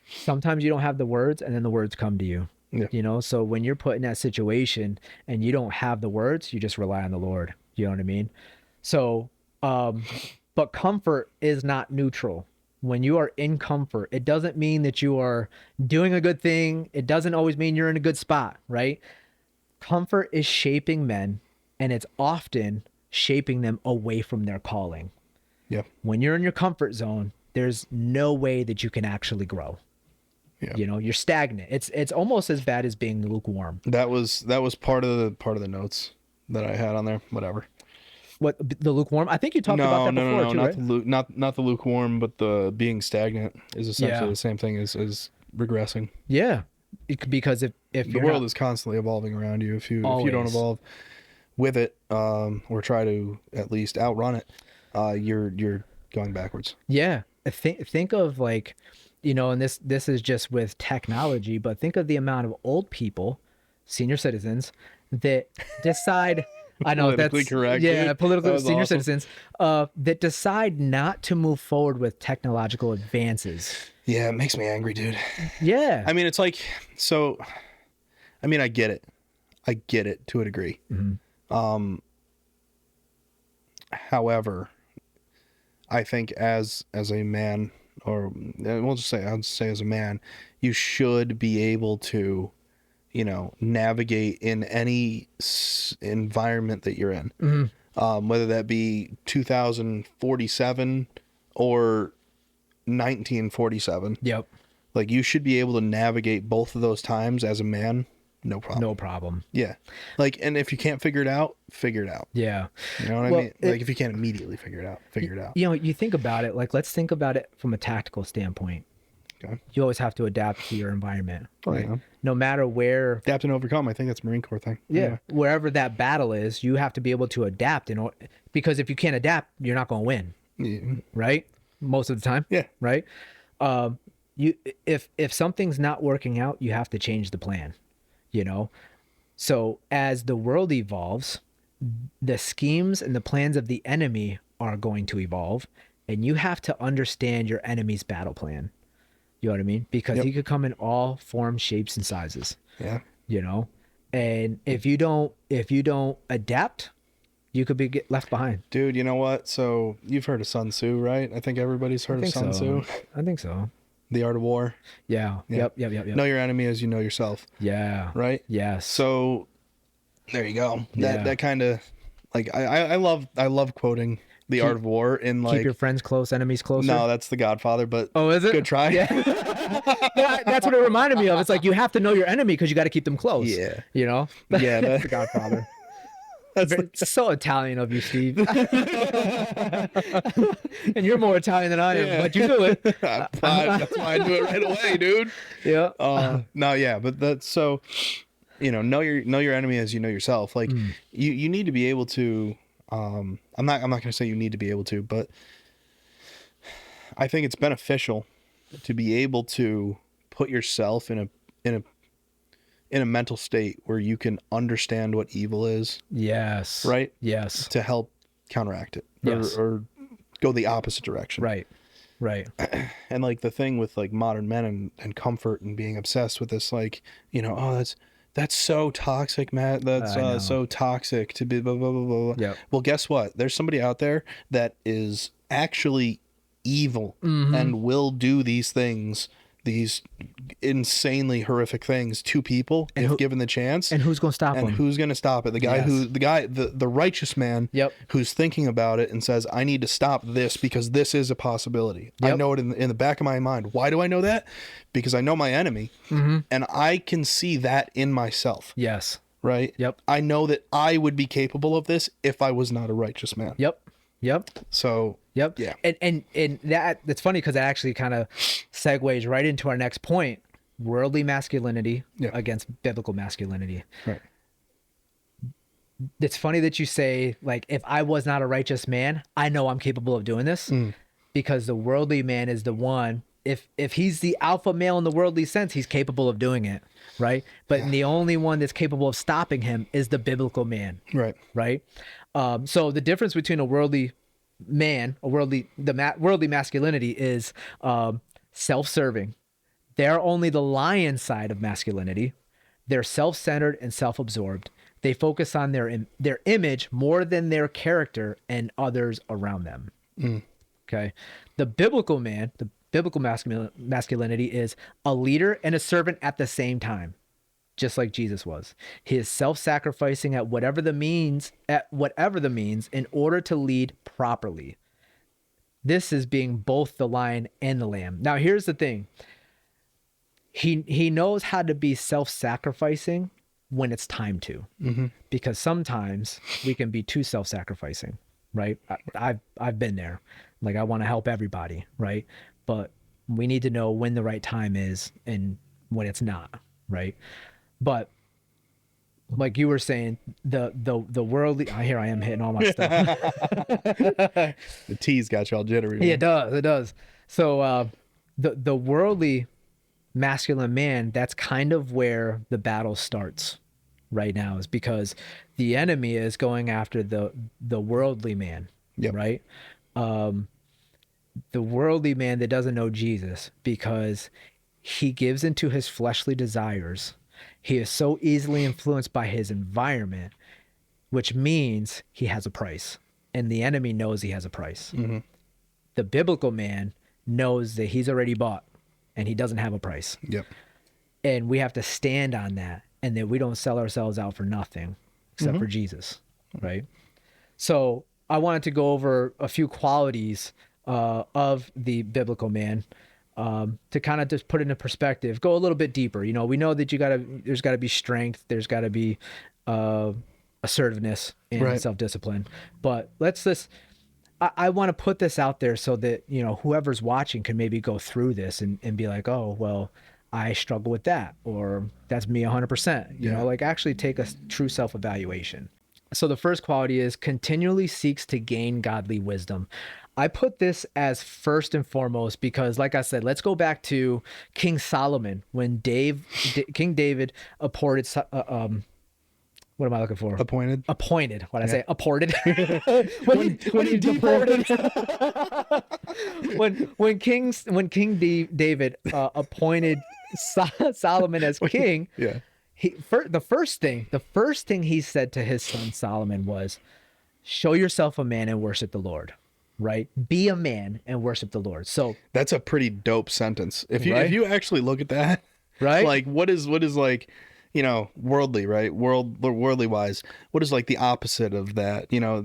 sometimes you don't have the words and then the words come to you. Yeah. So when you're put in that situation and you don't have the words, you just rely on the Lord. You know what I mean? So, but comfort is not neutral. When you are in comfort, it doesn't mean that you are doing a good thing. It doesn't always mean you're in a good spot, right? Comfort is shaping men, and it's often shaping them away from their calling. Yeah. When you're in your comfort zone, there's no way that you can actually grow. Yeah. You're stagnant. It's almost as bad as being lukewarm. That was part of the notes that I had on there. Whatever. What, the lukewarm? I think you talked about that before too, right? Not the lukewarm, but the being stagnant is essentially the same thing as regressing. Yeah, because if the world is constantly evolving around you, if you don't evolve with it, or try to at least outrun it, you're going backwards. Yeah, think of, like, and this is just with technology, but think of the amount of old people, senior citizens, that decide. I know politically correct. Yeah, dude. political senior citizens that decide not to move forward with technological advances. Yeah, it makes me angry, dude. Yeah. I mean, it's like, so, I mean, I get it to a degree. Mm-hmm. However, I think as a man, or I'll say as a man, you should be able to, navigate in any environment that you're in, whether that be 2047 or 1947. Yep. Like, you should be able to navigate both of those times as a man. No problem. No problem. Yeah. Like, and if you can't figure it out, figure it out. Yeah. You know what I mean? Like, if you can't immediately figure it out, figure it out. You think about it, like, let's think about it from a tactical standpoint. Okay. You always have to adapt to your environment. Right? Yeah. No matter where. Adapt and overcome. I think that's a Marine Corps thing. Yeah. Wherever that battle is, you have to be able to adapt. Because if you can't adapt, you're not going to win. Yeah. Right? Most of the time. Yeah. Right? If something's not working out, you have to change the plan. So as the world evolves, the schemes and the plans of the enemy are going to evolve, and you have to understand your enemy's battle plan. You know what I mean? Because Yep. he could come in all forms, shapes, and sizes. Yeah. You know, and if you don't adapt, you could be left behind. Dude, you know what? So you've heard of Sun Tzu, right? I think everybody's heard of Sun Tzu. I think so. The Art of War. Yeah. Yeah. Yep. Know your enemy as you know yourself. Yeah. Right? Yes. So there you go. Yeah. That kind of like I love quoting The Art of War in like keep your friends close, enemies closer. No, that's The Godfather, but oh, is it? Good try. Yeah. That's what it reminded me of. It's like you have to know your enemy because you got to keep them close. Yeah. You know? Yeah, That's The Godfather. It's so Italian of you, Steve. And you're more Italian than I am, Yeah. but you do it. That's why I do it right away, dude. Yeah. No, yeah, but that's so, know your enemy as you know yourself. Like you need to be able to. I'm not gonna say you need to be able to, but I think it's beneficial to be able to put yourself in a mental state where you can understand what evil is. Yes. Right. Yes. To help counteract it. Yes. Or go the opposite direction. Right. And like the thing with like modern men and comfort and being obsessed with this, like, oh, that's so toxic, Matt. That's so toxic to be blah, blah, blah, blah. Yep. Well, guess what? There's somebody out there that is actually evil and will do these things, these insanely horrific things to people if given the chance. And who's going to stop and him? who's going to stop it? The righteous man who's thinking about it and says, I need to stop this because this is a possibility. I know it in the back of my mind. Why do I know that? Because I know my enemy and I can see that in myself. Yes. Right? Yep. I know that I would be capable of this if I was not a righteous man. Yep. So Yep. Yeah. And that's funny because that actually kind of segues right into our next point: worldly masculinity against biblical masculinity. Right. It's funny that you say, like, if I was not a righteous man, I know I'm capable of doing this, because the worldly man is the one. If he's the alpha male in the worldly sense, he's capable of doing it, right? But the only one that's capable of stopping him is the biblical man. Right. Right. So the difference between a worldly man, worldly masculinity is self-serving. They're only the lion side of masculinity. They're self-centered and self-absorbed. They focus on their image more than their character and others around them. Okay. The biblical man, the biblical masculinity is a leader and a servant at the same time, just like Jesus was. He is self-sacrificing at whatever the means, in order to lead properly. This is being both the lion and the lamb. Now, here's the thing. He knows how to be self-sacrificing when it's time to, because sometimes we can be too self-sacrificing, right? I've been there. Like, I want to help everybody, right? But we need to know when the right time is and when it's not, right? But like you were saying, the worldly, here I am hitting all my stuff. The tea's got you all jittery. Yeah, it does. So the worldly masculine man, that's kind of where the battle starts right now, is because the enemy is going after the worldly man, right? The worldly man that doesn't know Jesus, because he gives into his fleshly desires. He is so easily influenced by his environment, which means he has a price, and the enemy knows he has a price. The biblical man knows that he's already bought and he doesn't have a price. Yep. And we have to stand on that, and that we don't sell ourselves out for nothing except for Jesus, right? So I wanted to go over a few qualities of the biblical man, to kind of just put it into perspective, go a little bit deeper. We know that there's gotta be strength. There's gotta be assertiveness and self-discipline, but I want to put this out there so that, whoever's watching can maybe go through this and be like, oh, well, I struggle with that, or that's me 100%, like actually take a true self-evaluation. So the first quality is continually seeks to gain godly wisdom. I put this as first and foremost because, like I said, let's go back to King Solomon when King David appointed What am I looking for? Appointed. Appointed. What I Yeah. say? Apported. when he deported. when King David appointed Solomon as king, Yeah. the first thing he said to his son Solomon was, "Show yourself a man and worship the Lord." Right? Be a man and worship the Lord. So That's a pretty dope sentence. If Right? you actually look at that, right? like what is like, you know, worldly, right? Worldly wise, what is like the opposite of that, you know,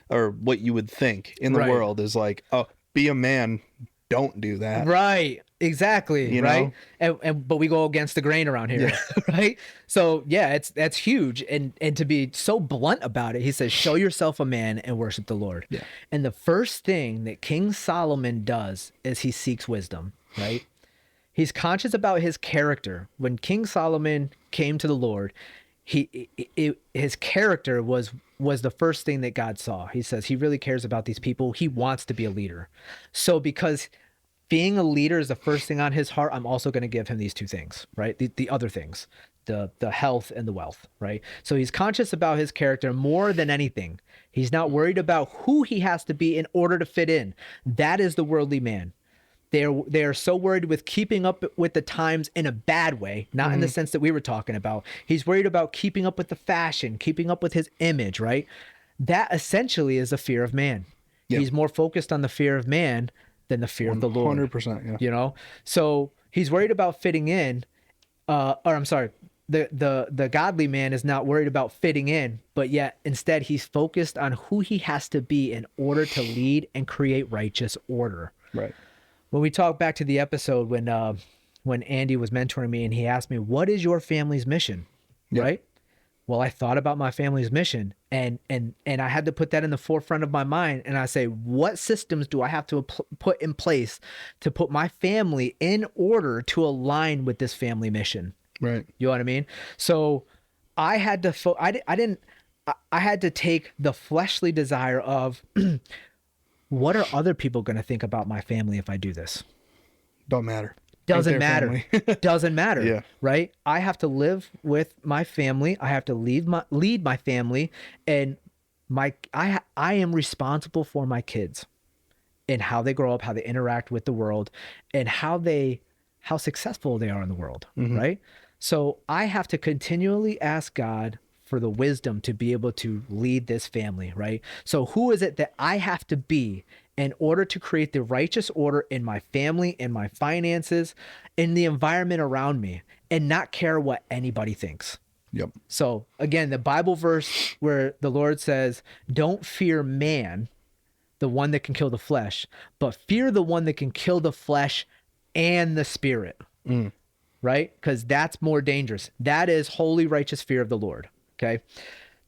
or what you would think in the Right. world is like, oh, be a man, don't do that. Right. Exactly. You Right. know? And but we go against the grain around here. Right. So yeah, that's huge. And to be so blunt about it, he says, show yourself a man and worship the Lord. Yeah. And the first thing that King Solomon does is he seeks wisdom, right? He's conscious about his character. When King Solomon came to the Lord, his character was the first thing that God saw. He says he really cares about these people. He wants to be a leader. So because being a leader is the first thing on his heart, I'm also going to give him these two things, right? The other things, the health and the wealth, right? So he's conscious about his character more than anything. He's not worried about who he has to be in order to fit in. That is the worldly man. They are so worried with keeping up with the times in a bad way, not in the sense that we were talking about. He's worried about keeping up with the fashion, keeping up with his image, right? That essentially is a fear of man. Yep. He's more focused on the fear of man than the fear of the Lord. 100%. Yeah. You know? So he's worried about fitting in, or I'm sorry, the godly man is not worried about fitting in, but yet instead he's focused on who he has to be in order to lead and create righteous order. Right. When we talk back to the episode when Andy was mentoring me and he asked me, what is your family's mission? Yeah. Right? Well, I thought about my family's mission and I had to put that in the forefront of my mind. And I say, what systems do I have to put in place to put my family in order to align with this family mission? Right. You know what I mean? So I had to, I had to take the fleshly desire of, what are other people going to think about my family if I do this? Don't matter. Doesn't matter. Doesn't matter. Yeah. Right? I have to live with my family. I have to lead my family, and I am responsible for my kids and how they grow up, how they interact with the world, and how successful they are in the world. Right? So I have to continually ask God for the wisdom to be able to lead this family, right? So who is it that I have to be in order to create the righteous order in my family, in my finances, in the environment around me, and not care what anybody thinks? Yep. So again, the Bible verse where the Lord says, don't fear man, the one that can kill the flesh, but fear the one that can kill the flesh and the spirit, right? Because that's more dangerous. That is holy, righteous fear of the Lord. Okay.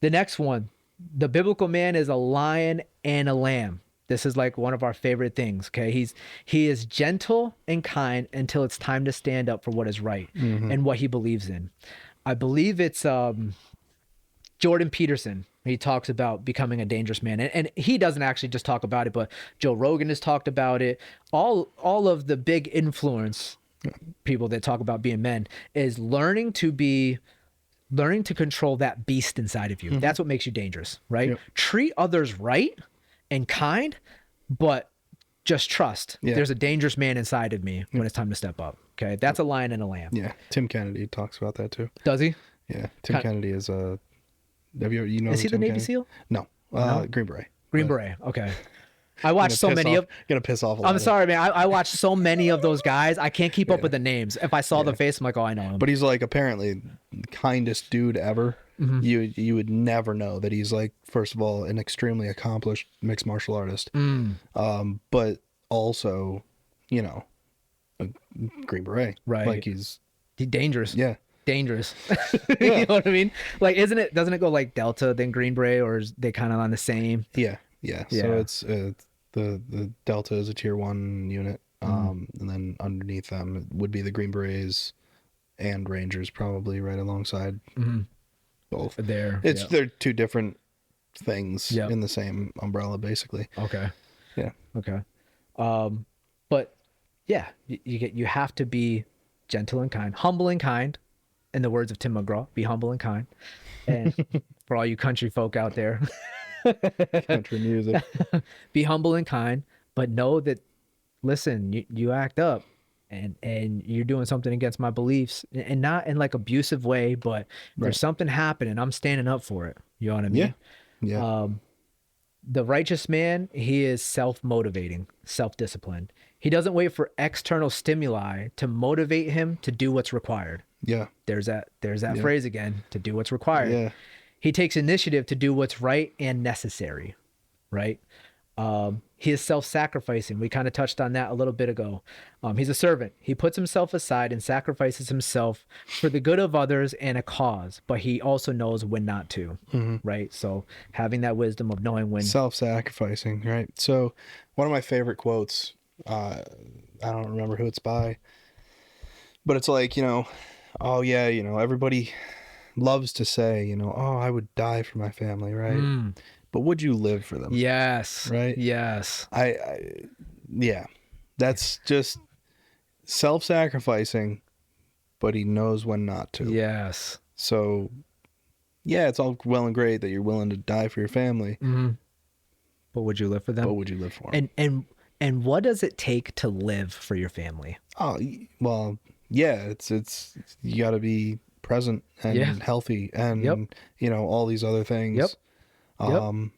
The next one, the biblical man is a lion and a lamb. This is like one of our favorite things. Okay. He is gentle and kind until it's time to stand up for what is right and what he believes in. I believe it's Jordan Peterson. He talks about becoming a dangerous man, and he doesn't actually just talk about it, but Joe Rogan has talked about it. All of the big influence people that talk about being men is learning to control that beast inside of you. That's what makes you dangerous, right? Yep. Treat others right and kind, but just trust. Yeah. There's a dangerous man inside of me when it's time to step up. Okay. That's a lion and a lamb. Yeah. Tim Kennedy talks about that too. Does he? Yeah. Tim Kennedy is a, is he the Navy SEAL? No. Green Beret. Green Beret. Okay. I watched so many gonna piss off a lot. I'm sorry, man. I watched so many of those guys. I can't keep up with the names. If I saw the face, I'm like, oh, I know him. But he's like apparently the kindest dude ever. You would never know that he's like, first of all, an extremely accomplished mixed martial artist. But also, you know, a Green Beret. Right. Like he's dangerous. Yeah. Dangerous. You know what I mean? Like, doesn't it go like Delta then Green Beret, or is they kind of on the same? Yeah. So it's the Delta is a tier 1 unit. And then underneath them would be the Green Berets and Rangers, probably right alongside both. They're two different things in the same umbrella, basically. Okay. Yeah. Okay. But yeah, you have to be gentle and kind, humble and kind, in the words of Tim McGraw, be humble and kind. And for all you country folk out there, Country music. be humble and kind, but know that, listen, you act up and you're doing something against my beliefs, and not in like abusive way, but there's something happening. I'm standing up for it. You know what I mean? Yeah. The righteous man, he is self-motivating, self-disciplined. He doesn't wait for external stimuli to motivate him to do what's required. Yeah. There's that phrase again, to do what's required. Yeah. He takes initiative to do what's right and necessary, right? He is self-sacrificing. We kind of touched on that a little bit ago. He's a servant. He puts himself aside and sacrifices himself for the good of others and a cause, but he also knows when not to, right? So having that wisdom of knowing when. Self-sacrificing, right? So one of my favorite quotes, I don't remember who it's by, but it's like, oh yeah, everybody loves to say, oh, I would die for my family, right? But would you live for them? Yes. Right? Yes. Yeah. That's just self-sacrificing, but he knows when not to. Yes. So, yeah, it's all well and great that you're willing to die for your family. But would you live for them? But would you live for them? And what does it take to live for your family? Oh, well, yeah, it's you got to be present and healthy and all these other things. And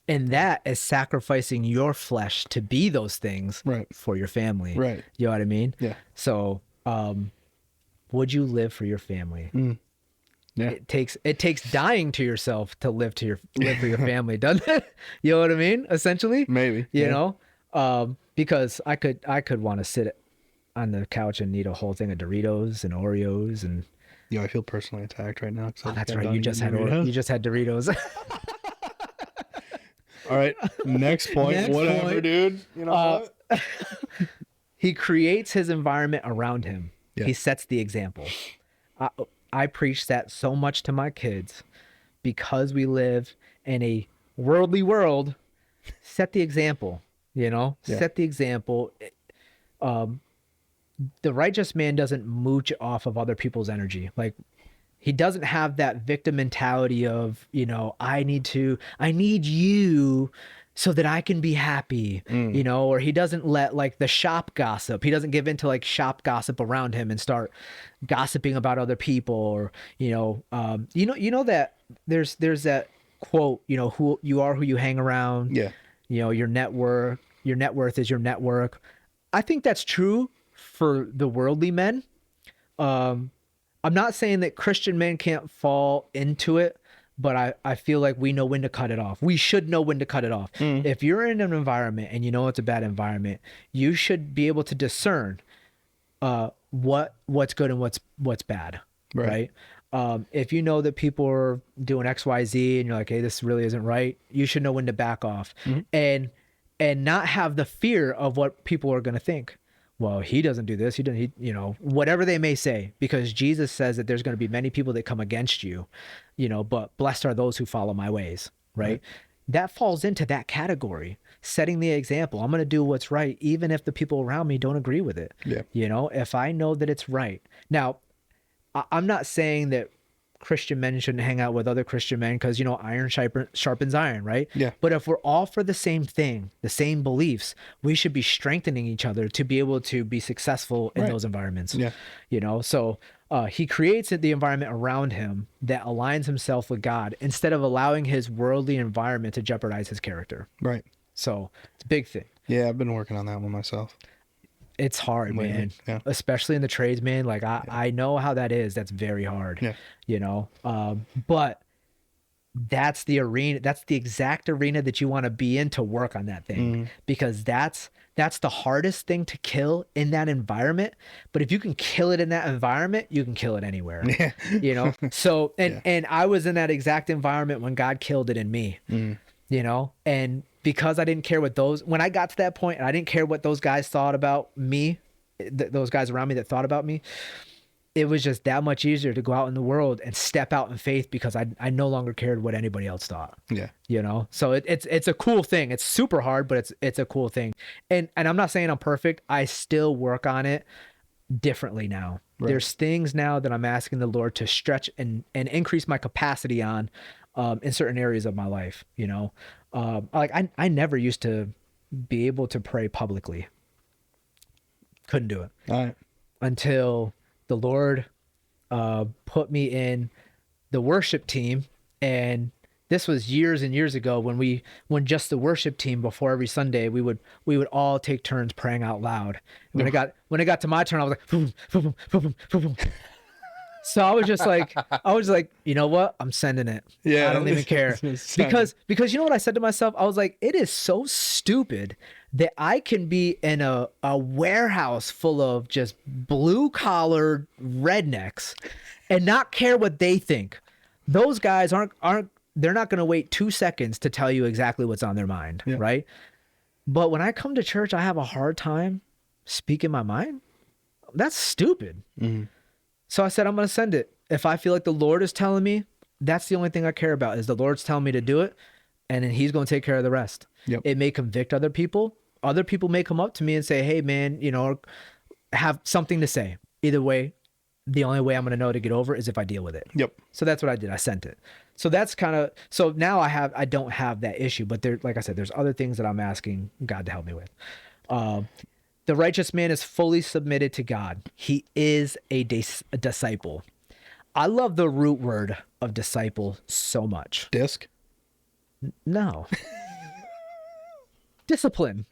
that is sacrificing your flesh to be those things for your family. Right. You know what I mean? Yeah. So, would you live for your family? Yeah. It takes dying to yourself to live for your family, doesn't it? You know what I mean? Essentially. Maybe. You know? Because I could want to sit on the couch and eat a whole thing of Doritos and Oreos and. I feel personally attacked right now. Oh, that's right. You just had Doritos. All right. Next point. Whatever, dude. You know what? He creates his environment around him. Yeah. He sets the example. I preach that so much to my kids because we live in a worldly world. Set the example, set the example. The righteous man doesn't mooch off of other people's energy. Like, he doesn't have that victim mentality of, I need you so that I can be happy, or he doesn't let like the shop gossip. He doesn't give into like shop gossip around him and start gossiping about other people, or, that there's that quote, who you are, who you hang around. Yeah. Your net worth is your network. I think that's true for the worldly men. I'm not saying that Christian men can't fall into it, but I feel like we know when to cut it off. We should know when to cut it off. If you're in an environment and it's a bad environment, you should be able to discern what's good and what's bad, right? If you know that people are doing X, Y, Z, and you're like, hey, this really isn't right, you should know when to back off and not have the fear of what people are going to think. Well, he doesn't do this. He doesn't, whatever they may say, because Jesus says that there's going to be many people that come against you, but blessed are those who follow my ways, right? That falls into that category, setting the example. I'm going to do what's right, even if the people around me don't agree with it. Yeah. If I know that it's right. Now, I'm not saying that Christian men shouldn't hang out with other Christian men because, iron sharpens iron, right? Yeah. But if we're all for the same thing, the same beliefs, we should be strengthening each other to be able to be successful in those environments. Yeah. So he creates the environment around him that aligns himself with God instead of allowing his worldly environment to jeopardize his character. Right. So it's a big thing. Yeah, I've been working on that one myself. It's hard, man. Yeah. Especially in the trades, man. Like I know how that is. That's very hard. Yeah. But that's the arena. That's the exact arena that you want to be in to work on that thing, because that's the hardest thing to kill in that environment. But if you can kill it in that environment, you can kill it anywhere. Yeah. So and I was in that exact environment when God killed it in me. And because I didn't care what when I got to that point, and I didn't care what those guys thought about me, those guys around me that thought about me, it was just that much easier to go out in the world and step out in faith because I no longer cared what anybody else thought. Yeah. So it's a cool thing. It's super hard, but it's a cool thing. And I'm not saying I'm perfect. I still work on it differently now. Right. There's things now that I'm asking the Lord to stretch and increase my capacity on in certain areas of my life. You know, like I never used to be able to pray publicly. Couldn't do it. All right. Until the Lord put me in the worship team. And this was years and years ago when just the worship team, before every Sunday, we would all take turns praying out loud. And when it got to my turn, I was like, boom, boom, boom, boom, boom. So I was like, you know what? I'm sending it. Yeah. I don't even care. Because you know what I said to myself? I was like, it is so stupid that I can be in a warehouse full of just blue collar rednecks and not care what they think. Those guys aren't they're not going to wait 2 seconds to tell you exactly what's on their mind. Yeah. Right. But when I come to church, I have a hard time speaking my mind. That's stupid. Mm-hmm. So I said, I'm going to send it. If I feel like the Lord is telling me, that's the only thing I care about, is the Lord's telling me to do it. And then he's going to take care of the rest. Yep. It may convict other people. Other people may come up to me and say, hey man, you know, have something to say. Either way, the only way I'm going to know to get over it is if I deal with it. Yep. So that's what I did. I sent it. So that's so now I don't have that issue, but there, like I said, there's other things that I'm asking God to help me with. The righteous man is fully submitted to God. He is a disciple. I love the root word of disciple so much. Disc? No. Discipline.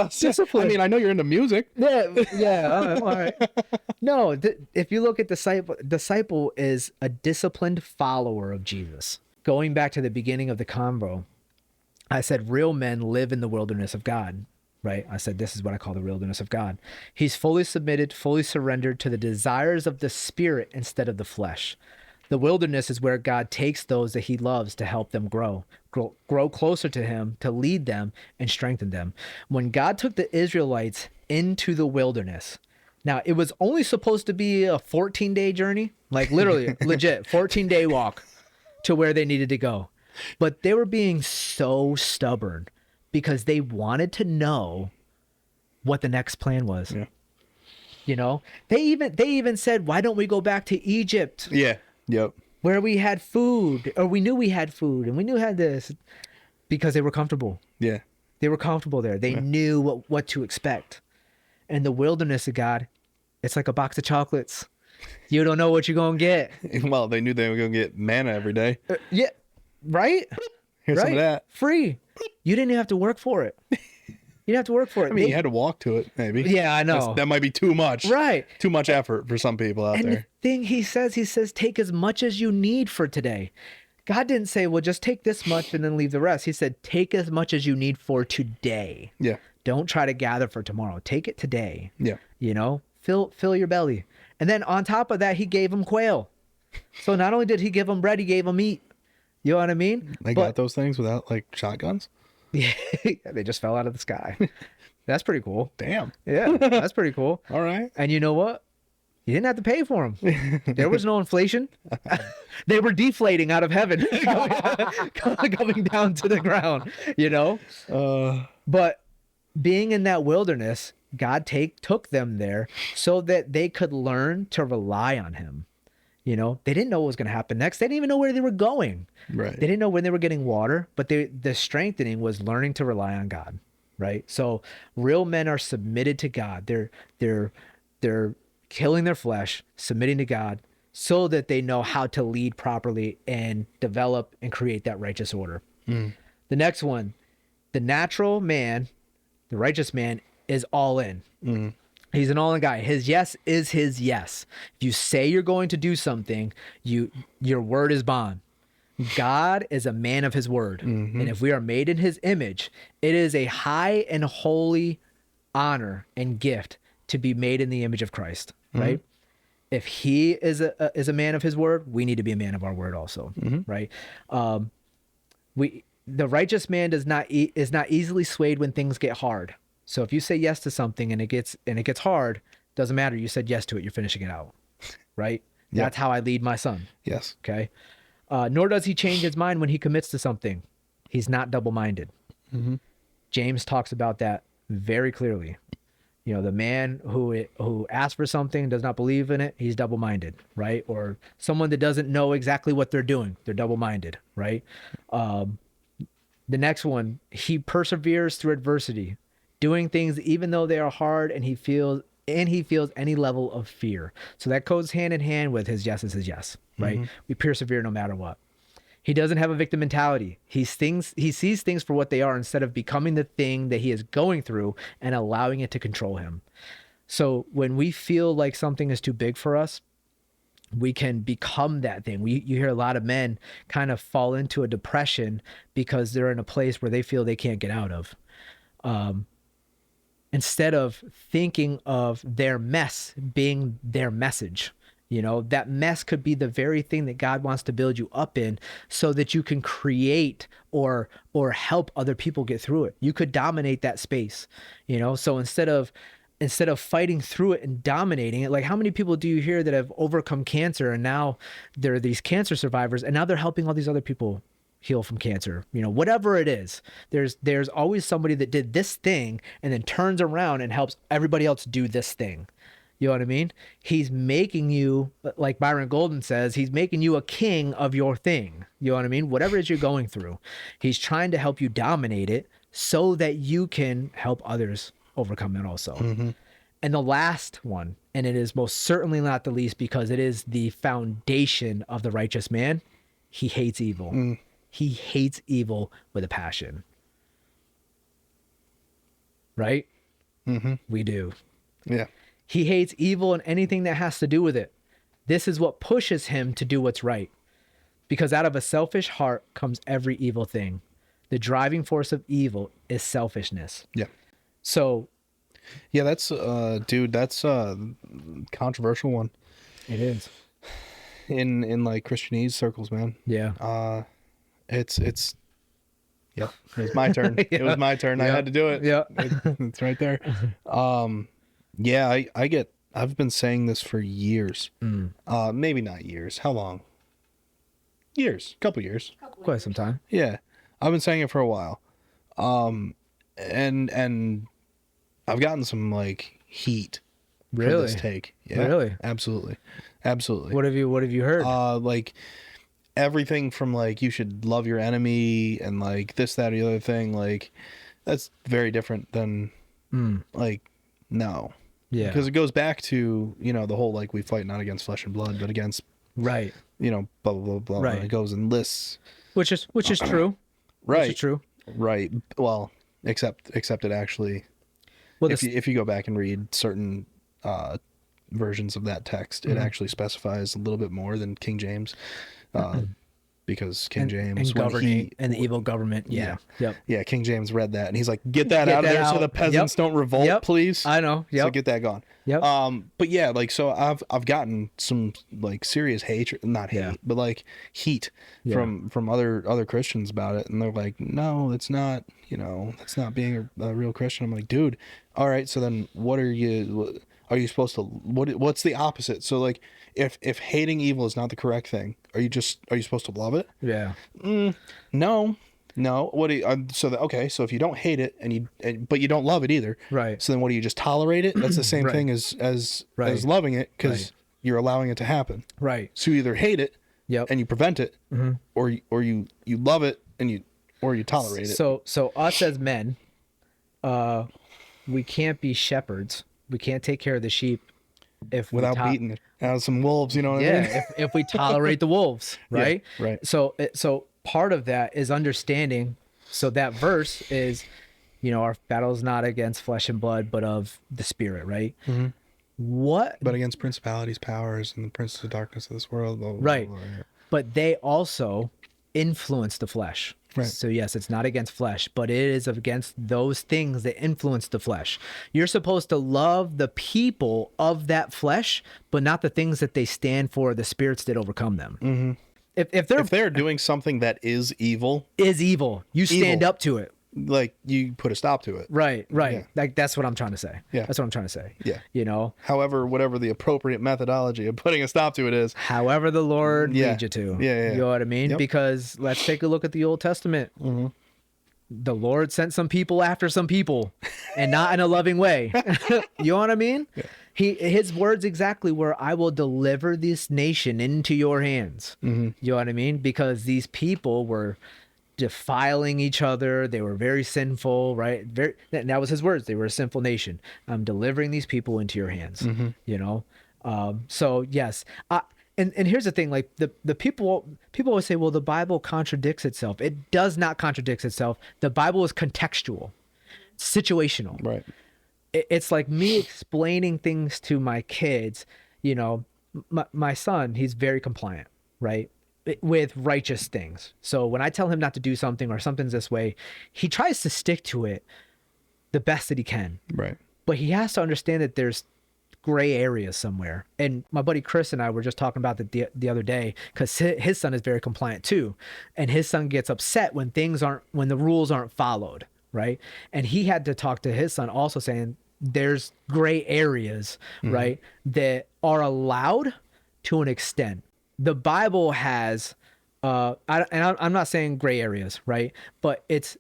Discipline. I mean, I know you're into music. Yeah. All right. No, if you look at disciple is a disciplined follower of Jesus. Going back to the beginning of the convo, I said real men live in the wilderness of God, right? I said this is what I call the wilderness of God. He's fully submitted, fully surrendered to the desires of the spirit instead of the flesh. The wilderness is where God takes those that he loves to help them grow closer to him, to lead them and strengthen them. When God took the Israelites into the wilderness, now it was only supposed to be a 14-day journey, like literally legit 14-day walk to where they needed to go. But they were being so stubborn because they wanted to know what the next plan was. Yeah. You know, they even said, why don't we go back to Egypt? Yeah. Yep. Where we had food, or we knew we had food and we knew we had this, because they were comfortable. Yeah. They were comfortable there. They knew what to expect. And the wilderness of God, it's like a box of chocolates. You don't know what you're going to get. Well, they knew they were going to get manna every day. Yeah. Right? Here's some of that. Free. You didn't even have to work for it. You didn't have to work for it. I mean, you had to walk to it, maybe. Yeah, I know. That might be too much. Right. Too much effort for some people out there. And the thing he says, take as much as you need for today. God didn't say, well, just take this much and then leave the rest. He said, take as much as you need for today. Yeah. Don't try to gather for tomorrow. Take it today. Yeah. You know, fill your belly. And then on top of that, he gave them quail. So not only did he give them bread, he gave them meat. You know what I mean? They got those things without like shotguns? Yeah, they just fell out of the sky. That's pretty cool. Damn. Yeah, that's pretty cool. All right. And you know what? You didn't have to pay for them. There was no inflation. They were deflating out of heaven, coming down to the ground, you know? But being in that wilderness, God took them there so that they could learn to rely on him. You know, they didn't know what was going to happen next. They didn't even know where they were going. Right. They didn't know when they were getting water, but the strengthening was learning to rely on God. Right. So real men are submitted to God. They're killing their flesh, submitting to God so that they know how to lead properly and develop and create that righteous order. Mm. The next one, the natural man, the righteous man is all in. Mm. He's an all-in guy. His yes is his yes. If you say you're going to do something, your word is bond. God is a man of his word. Mm-hmm. And if we are made in his image, it is a high and holy honor and gift to be made in the image of Christ, right? Mm-hmm. If he is a man of his word, we need to be a man of our word also, mm-hmm. right? The righteous man is not easily swayed when things get hard. So if you say yes to something and it gets hard, doesn't matter. You said yes to it. You're finishing it out, right? Yep. That's how I lead my son. Yes. Okay. Nor does he change his mind when he commits to something. He's not double-minded. Mm-hmm. James talks about that very clearly. You know, the man who asks for something, does not believe in it, he's double-minded, right? Or someone that doesn't know exactly what they're doing, they're double-minded, right? The next one, he perseveres through adversity, doing things even though they are hard, and he feels any level of fear. So that goes hand in hand with his yes is his yes, right? We persevere no matter what. He doesn't have a victim mentality. He sees things for what they are instead of becoming the thing that he is going through and allowing it to control him. So when we feel like something is too big for us, we can become that thing. You hear a lot of men kind of fall into a depression because they're in a place where they feel they can't get out of. Instead of thinking of their mess being their message. You know, that mess could be the very thing that God wants to build you up in so that you can create or help other people get through it. You could dominate that space, you know? So instead of fighting through it and dominating it, like how many people do you hear that have overcome cancer and now they're these cancer survivors and now they're helping all these other people heal from cancer, you know, whatever it is. There's always somebody that did this thing and then turns around and helps everybody else do this thing. You know what I mean? He's making you, like Byron Golden says, he's making you a king of your thing. You know what I mean? Whatever it is you're going through, he's trying to help you dominate it so that you can help others overcome it also. And the last one, and it is most certainly not the least because it is the foundation of the righteous man, he hates evil. He hates evil with a passion. Right? We do. Yeah. He hates evil and anything that has to do with it. This is what pushes him to do what's right. Because out of a selfish heart comes every evil thing. The driving force of evil is selfishness. Yeah. So, yeah, that's dude, that's a controversial one. It is. In like Christianese circles, man. Yeah. It's yep. It was my turn. It was my turn. I had to do it. Yeah. It's right there. Yeah, I've been saying this for years. Maybe not years. How long? Years. Couple years. Quite some time. Yeah. I've been saying it for a while. And I've gotten some like heat for this take. Yeah. Really? Absolutely. What have you heard? Like everything from like you should love your enemy and like this, that, or the other thing, like that's very different than like no. Yeah. Because it goes back to, you know, the whole like we fight not against flesh and blood, but against right. You know, blah blah blah blah. Right. And it goes and lists. Which is true. Right. Which is true. Right. Well, except it actually if you go back and read certain versions of that text, it actually specifies a little bit more than King James. Because King James and governing and the evil government. Yeah. Yep. Yeah, King James read that and he's like, get that out of there so the peasants don't revolt, please. I know. Yep. So get that gone. Yep. But yeah, like so I've gotten some like serious hatred, not hate, but like heat from other Christians about it, and they're like, no, it's not, you know, that's not being a real Christian. I'm like, dude, all right, so then what are you supposed to what's the opposite? So like if hating evil is not the correct thing, are you supposed to love it? Yeah. No. What do you, so if you don't hate it but you don't love it either, right? So then what do you just tolerate it? That's the same thing as loving it, because you're allowing it to happen, right? So you either hate it, and you prevent it, or you love it and you tolerate it. So us as men, we can't be shepherds. We can't take care of the sheep without beating it out of some wolves. You know what I mean? if we tolerate the wolves, right? Yeah, right. So part of that is understanding. So that verse is, you know, our battle is not against flesh and blood, but of the spirit, right? But against principalities, powers, and the princes of darkness of this world. Blah, blah, right. Blah, blah, blah. But they also influence the flesh. Right. So yes, it's not against flesh, but it is against those things that influence the flesh. You're supposed to love the people of that flesh, but not the things that they stand for, the spirits that overcome them. If they're doing something that is evil, you stand up to it. Like you put a stop to it. Right. Yeah. Like that's what I'm trying to say. Yeah. That's what I'm trying to say. Yeah. You know, however, whatever the appropriate methodology of putting a stop to it is. However the Lord leads you to. Yeah. You know what I mean? Yep. Because let's take a look at the Old Testament. the Lord sent some people after some people, and not in a loving way. You know what I mean? Yeah. His words exactly were, I will deliver this nation into your hands. You know what I mean? Because these people were defiling each other. They were very sinful, right? That was his words. They were a sinful nation. I'm delivering these people into your hands, you know? So yes. And here's the thing, like the people always say, well, the Bible contradicts itself. It does not contradict itself. The Bible is contextual, situational. Right. It's like me explaining things to my kids, you know, my son, he's very compliant, right? With righteous things. So when I tell him not to do something or something's this way, he tries to stick to it the best that he can. Right. But he has to understand that there's gray areas somewhere. And my buddy Chris and I were just talking about that the other day, because his son is very compliant too. And his son gets upset when the rules aren't followed. Right. And he had to talk to his son also saying there's gray areas, right, that are allowed to an extent. The Bible has, I'm not saying gray areas, right? But it's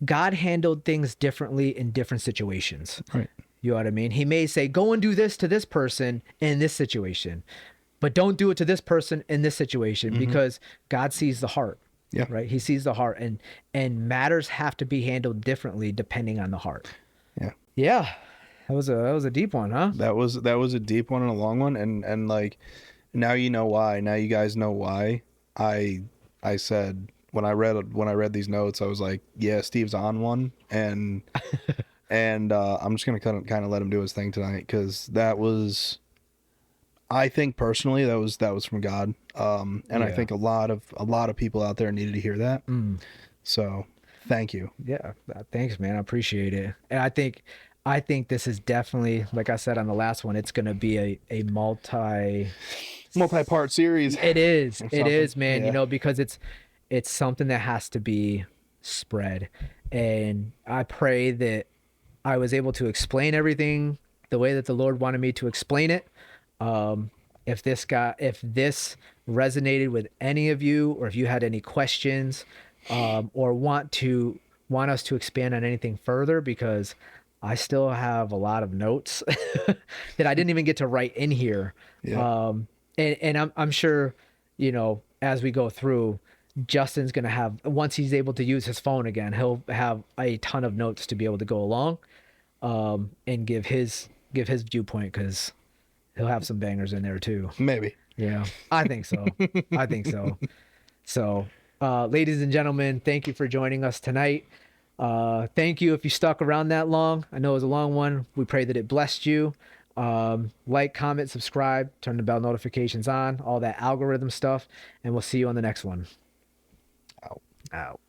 God handled things differently in different situations. Right. You know what I mean? He may say, go and do this to this person in this situation, but don't do it to this person in this situation, because God sees the heart. Yeah. Right. He sees the heart, and matters have to be handled differently depending on the heart. Yeah. Yeah. That was a deep one, huh? That was a deep one and a long one. And like, now you know why. Now you guys know why. I said when I read these notes, I was like, yeah, Steve's on one, and I'm just gonna kind of let him do his thing tonight, because that was, I think personally, that was from God. And yeah. I think a lot of people out there needed to hear that. So thank you. Yeah. Thanks, man. I appreciate it. And I think this is definitely, like I said on the last one, it's going to be a multi-part series. It is, man. Yeah. You know, because it's something that has to be spread. And I pray that I was able to explain everything the way that the Lord wanted me to explain it. If this resonated with any of you, or if you had any questions, or want us to expand on anything further, because I still have a lot of notes that I didn't even get to write in here. Yeah. And I'm sure, you know, as we go through, Justin's going to have, once he's able to use his phone again, he'll have a ton of notes to be able to go along, and give his viewpoint, because he'll have some bangers in there too. Maybe. Yeah, I think so. I think so. So, ladies and gentlemen, thank you for joining us tonight. Thank you if you stuck around that long. I know it was a long one. We pray that it blessed you. Like, comment, subscribe, turn the bell notifications on, all that algorithm stuff, and we'll see you on the next one. Out. Out.